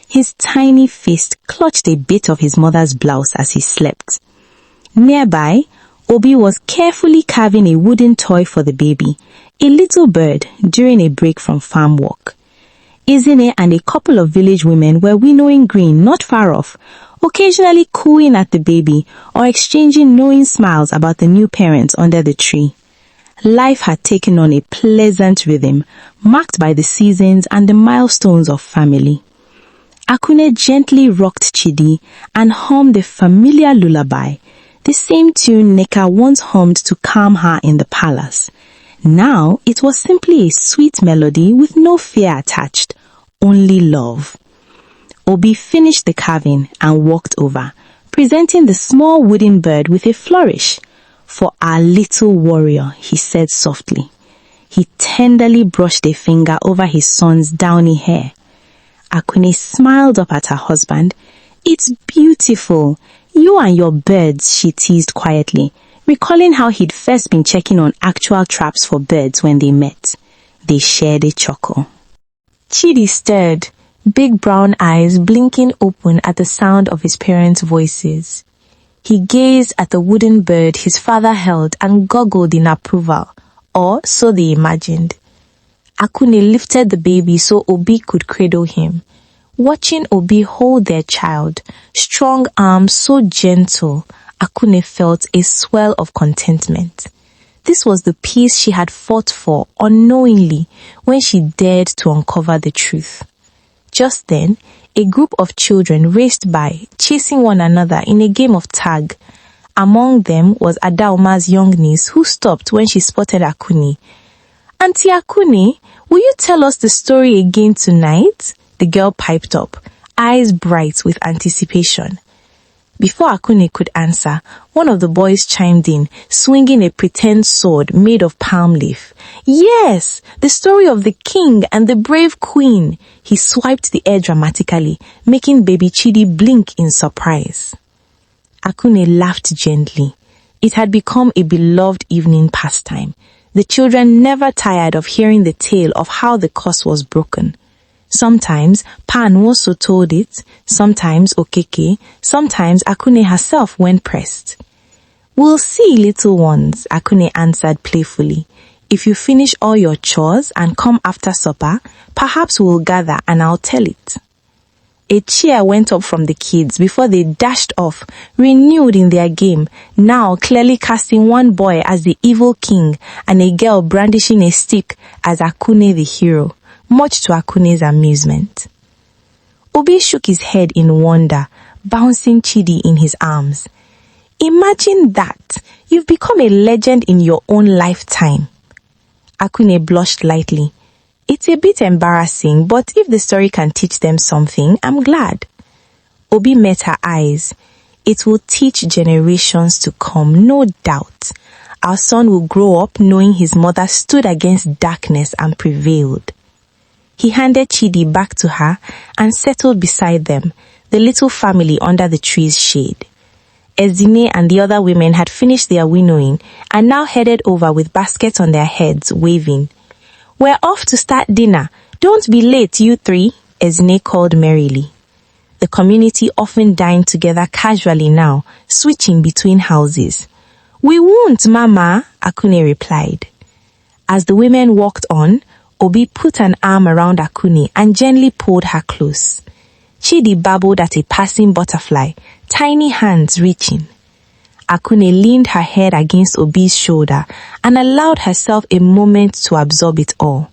His tiny fist clutched a bit of his mother's blouse as he slept. Nearby, Obi was carefully carving a wooden toy for the baby, a little bird, during a break from farm work. Izine and a couple of village women were winnowing green not far off, occasionally cooing at the baby or exchanging knowing smiles about the new parents under the tree. Life had taken on a pleasant rhythm, marked by the seasons and the milestones of family. Akune gently rocked Chidi and hummed a familiar lullaby, the same tune Neka once hummed to calm her in the palace. Now it was simply a sweet melody with no fear attached, only love. Obi finished the carving and walked over, presenting the small wooden bird with a flourish. "For our little warrior," he said softly. He tenderly brushed a finger over his son's downy hair. Akune smiled up at her husband. "It's beautiful. You and your birds," she teased quietly, recalling how he'd first been checking on actual traps for birds when they met. They shared a chuckle. Chidi stared, big brown eyes blinking open at the sound of his parents' voices. He gazed at the wooden bird his father held and goggled in approval, or so they imagined. Akune lifted the baby so Obi could cradle him. Watching Obi hold their child, strong arms so gentle, Akune felt a swell of contentment. This was the peace she had fought for unknowingly when she dared to uncover the truth. Just then, a group of children raced by, chasing one another in a game of tag. Among them was Adaoma's young niece, who stopped when she spotted Akune. "Auntie Akune, will you tell us the story again tonight?" the girl piped up, eyes bright with anticipation. Before Akune could answer, one of the boys chimed in, swinging a pretend sword made of palm leaf. "Yes, the story of the king and the brave queen." He swiped the air dramatically, making baby Chidi blink in surprise. Akune laughed gently. It had become a beloved evening pastime. The children never tired of hearing the tale of how the curse was broken. Sometimes Pan also told it, sometimes Okeke, sometimes Akune herself when pressed. "We'll see, little ones," Akune answered playfully. "If you finish all your chores and come after supper, perhaps we'll gather and I'll tell it." A cheer went up from the kids before they dashed off, renewed in their game, now clearly casting one boy as the evil king and a girl brandishing a stick as Akune the hero, much to Akune's amusement. Obi shook his head in wonder, bouncing Chidi in his arms. "Imagine that! You've become a legend in your own lifetime." Akune blushed lightly. It's a bit embarrassing, but if the story can teach them something, I'm glad. Obi met her eyes. It will teach generations to come, no doubt. Our son will grow up knowing his mother stood against darkness and prevailed. He handed Chidi back to her and settled beside them, the little family under the tree's shade. Ezine and the other women had finished their winnowing and now headed over with baskets on their heads, waving. "We're off to start dinner. Don't be late, you three," Ezine called merrily. The community often dined together casually now, switching between houses. "We won't, Mama," Akune replied. As the women walked on, Obi put an arm around Akune and gently pulled her close. Chidi babbled at a passing butterfly, tiny hands reaching. Akune leaned her head against Obi's shoulder and allowed herself a moment to absorb it all.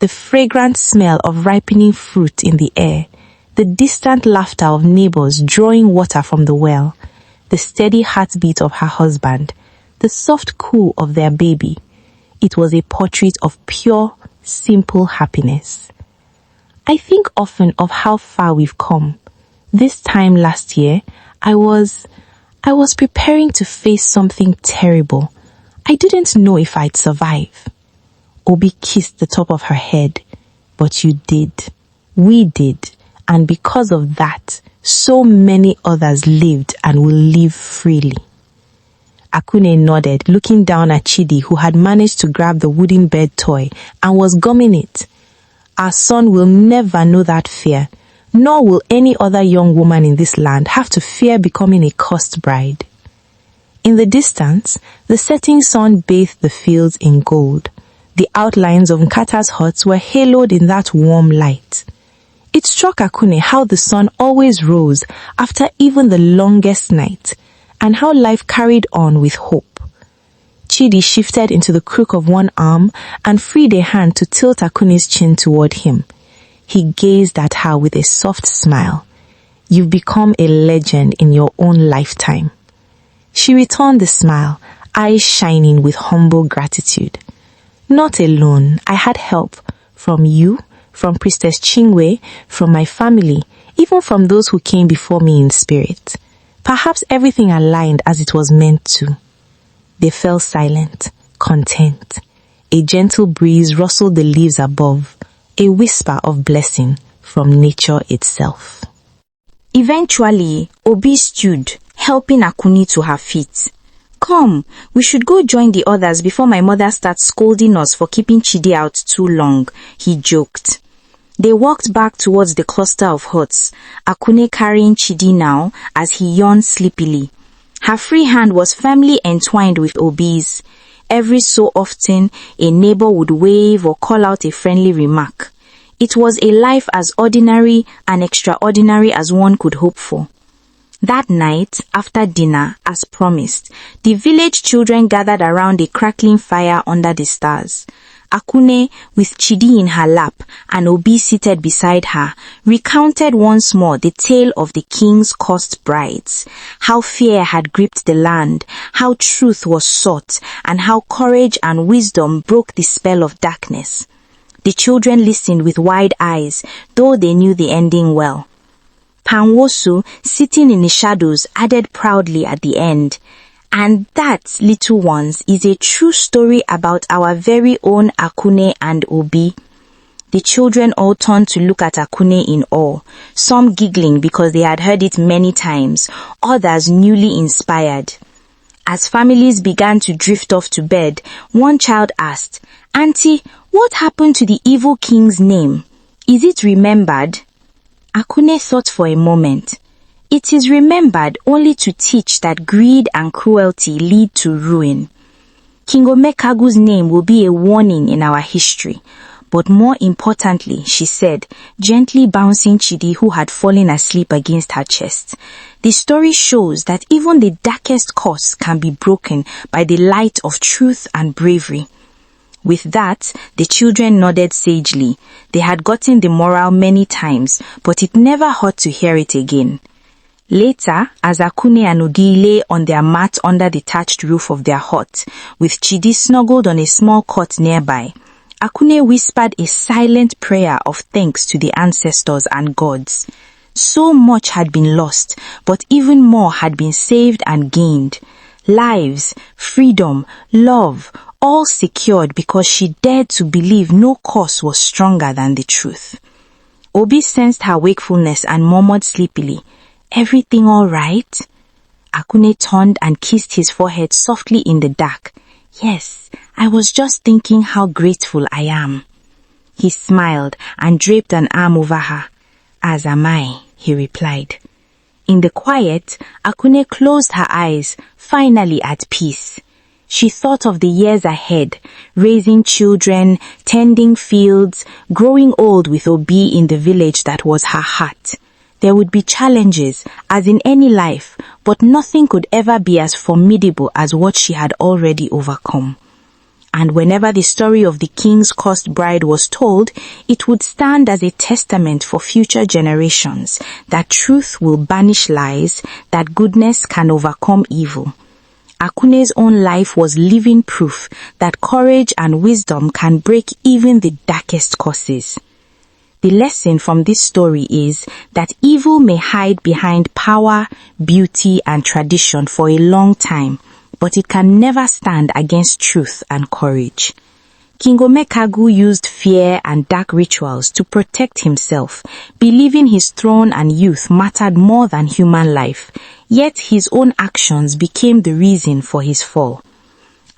The fragrant smell of ripening fruit in the air, the distant laughter of neighbors drawing water from the well, the steady heartbeat of her husband, the soft coo of their baby. It was a portrait of pure, simple happiness. I think often of how far we've come. This time last year, I was preparing to face something terrible. I didn't know if I'd survive. Obi kissed the top of her head. But you did. We did. And because of that, so many others lived and will live freely. Akune nodded, looking down at Chidi, who had managed to grab the wooden bed toy and was gumming it. Our son will never know that fear, nor will any other young woman in this land have to fear becoming a cursed bride. In the distance, the setting sun bathed the fields in gold. The outlines of Nkata's huts were haloed in that warm light. It struck Akune how the sun always rose after even the longest night, and how life carried on with hope. Chidi shifted into the crook of one arm and freed a hand to tilt Akune's chin toward him. He gazed at her with a soft smile. "You've become a legend in your own lifetime." She returned the smile, eyes shining with humble gratitude. "Not alone. I had help from you, from Priestess Chingwe, from my family, even from those who came before me in spirit. Perhaps everything aligned as it was meant to." They fell silent, content. A gentle breeze rustled the leaves above, a whisper of blessing from nature itself. Eventually, Obi stood, helping Akuni to her feet. "Come, we should go join the others before my mother starts scolding us for keeping Chidi out too long," he joked. They walked back towards the cluster of huts, Akune carrying Chidi now as he yawned sleepily. Her free hand was firmly entwined with Obi's. Every so often, a neighbor would wave or call out a friendly remark. It was a life as ordinary and extraordinary as one could hope for. That night, after dinner, as promised, the village children gathered around a crackling fire under the stars. Akune, with Chidi in her lap and Obi seated beside her, recounted once more the tale of the king's cursed brides, how fear had gripped the land, how truth was sought, and how courage and wisdom broke the spell of darkness. The children listened with wide eyes, though they knew the ending well. Panwosu, sitting in the shadows, added proudly at the end, "And that, little ones, is a true story about our very own Akune and Obi." The children all turned to look at Akune in awe, some giggling because they had heard it many times, others newly inspired. As families began to drift off to bed, one child asked, "Auntie, what happened to the evil king's name? Is it remembered?" Akune thought for a moment. "It is remembered only to teach that greed and cruelty lead to ruin. King Omeago's name will be a warning in our history. But more importantly," she said, gently bouncing Chidi, who had fallen asleep against her chest, "the story shows that even the darkest curse can be broken by the light of truth and bravery." With that, the children nodded sagely. They had gotten the moral many times, but it never hurt to hear it again. Later, as Akune and Ogi lay on their mat under the thatched roof of their hut, with Chidi snuggled on a small cot nearby, Akune whispered a silent prayer of thanks to the ancestors and gods. So much had been lost, but even more had been saved and gained. Lives, freedom, love, all secured because she dared to believe no cause was stronger than the truth. Obi sensed her wakefulness and murmured sleepily, "Everything all right?" Akune turned and kissed his forehead softly in the dark. "Yes, I was just thinking how grateful I am." He smiled and draped an arm over her. "As am I," he replied. In the quiet, Akune closed her eyes, finally at peace. She thought of the years ahead, raising children, tending fields, growing old with Obi in the village that was her heart. There would be challenges, as in any life, but nothing could ever be as formidable as what she had already overcome. And whenever the story of the king's cursed bride was told, it would stand as a testament for future generations that truth will banish lies, that goodness can overcome evil. Akune's own life was living proof that courage and wisdom can break even the darkest curses. The lesson from this story is that evil may hide behind power, beauty, and tradition for a long time, but it can never stand against truth and courage. King Omeago used fear and dark rituals to protect himself, believing his throne and youth mattered more than human life, yet his own actions became the reason for his fall.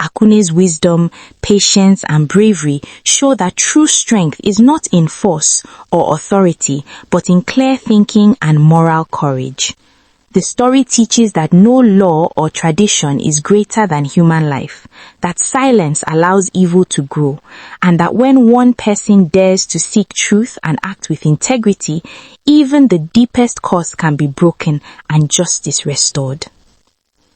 Akune's wisdom, patience, and bravery show that true strength is not in force or authority, but in clear thinking and moral courage. The story teaches that no law or tradition is greater than human life, that silence allows evil to grow, and that when one person dares to seek truth and act with integrity, even the deepest curse can be broken and justice restored.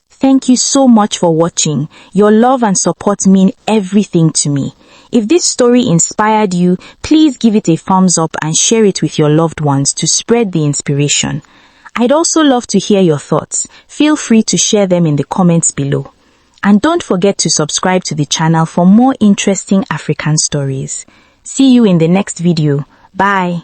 Thank you so much for watching. Your love and support mean everything to me. If this story inspired you, please give it a thumbs up and share it with your loved ones to spread the inspiration. I'd also love to hear your thoughts. Feel free to share them in the comments below. And don't forget to subscribe to the channel for more interesting African stories. See you in the next video. Bye.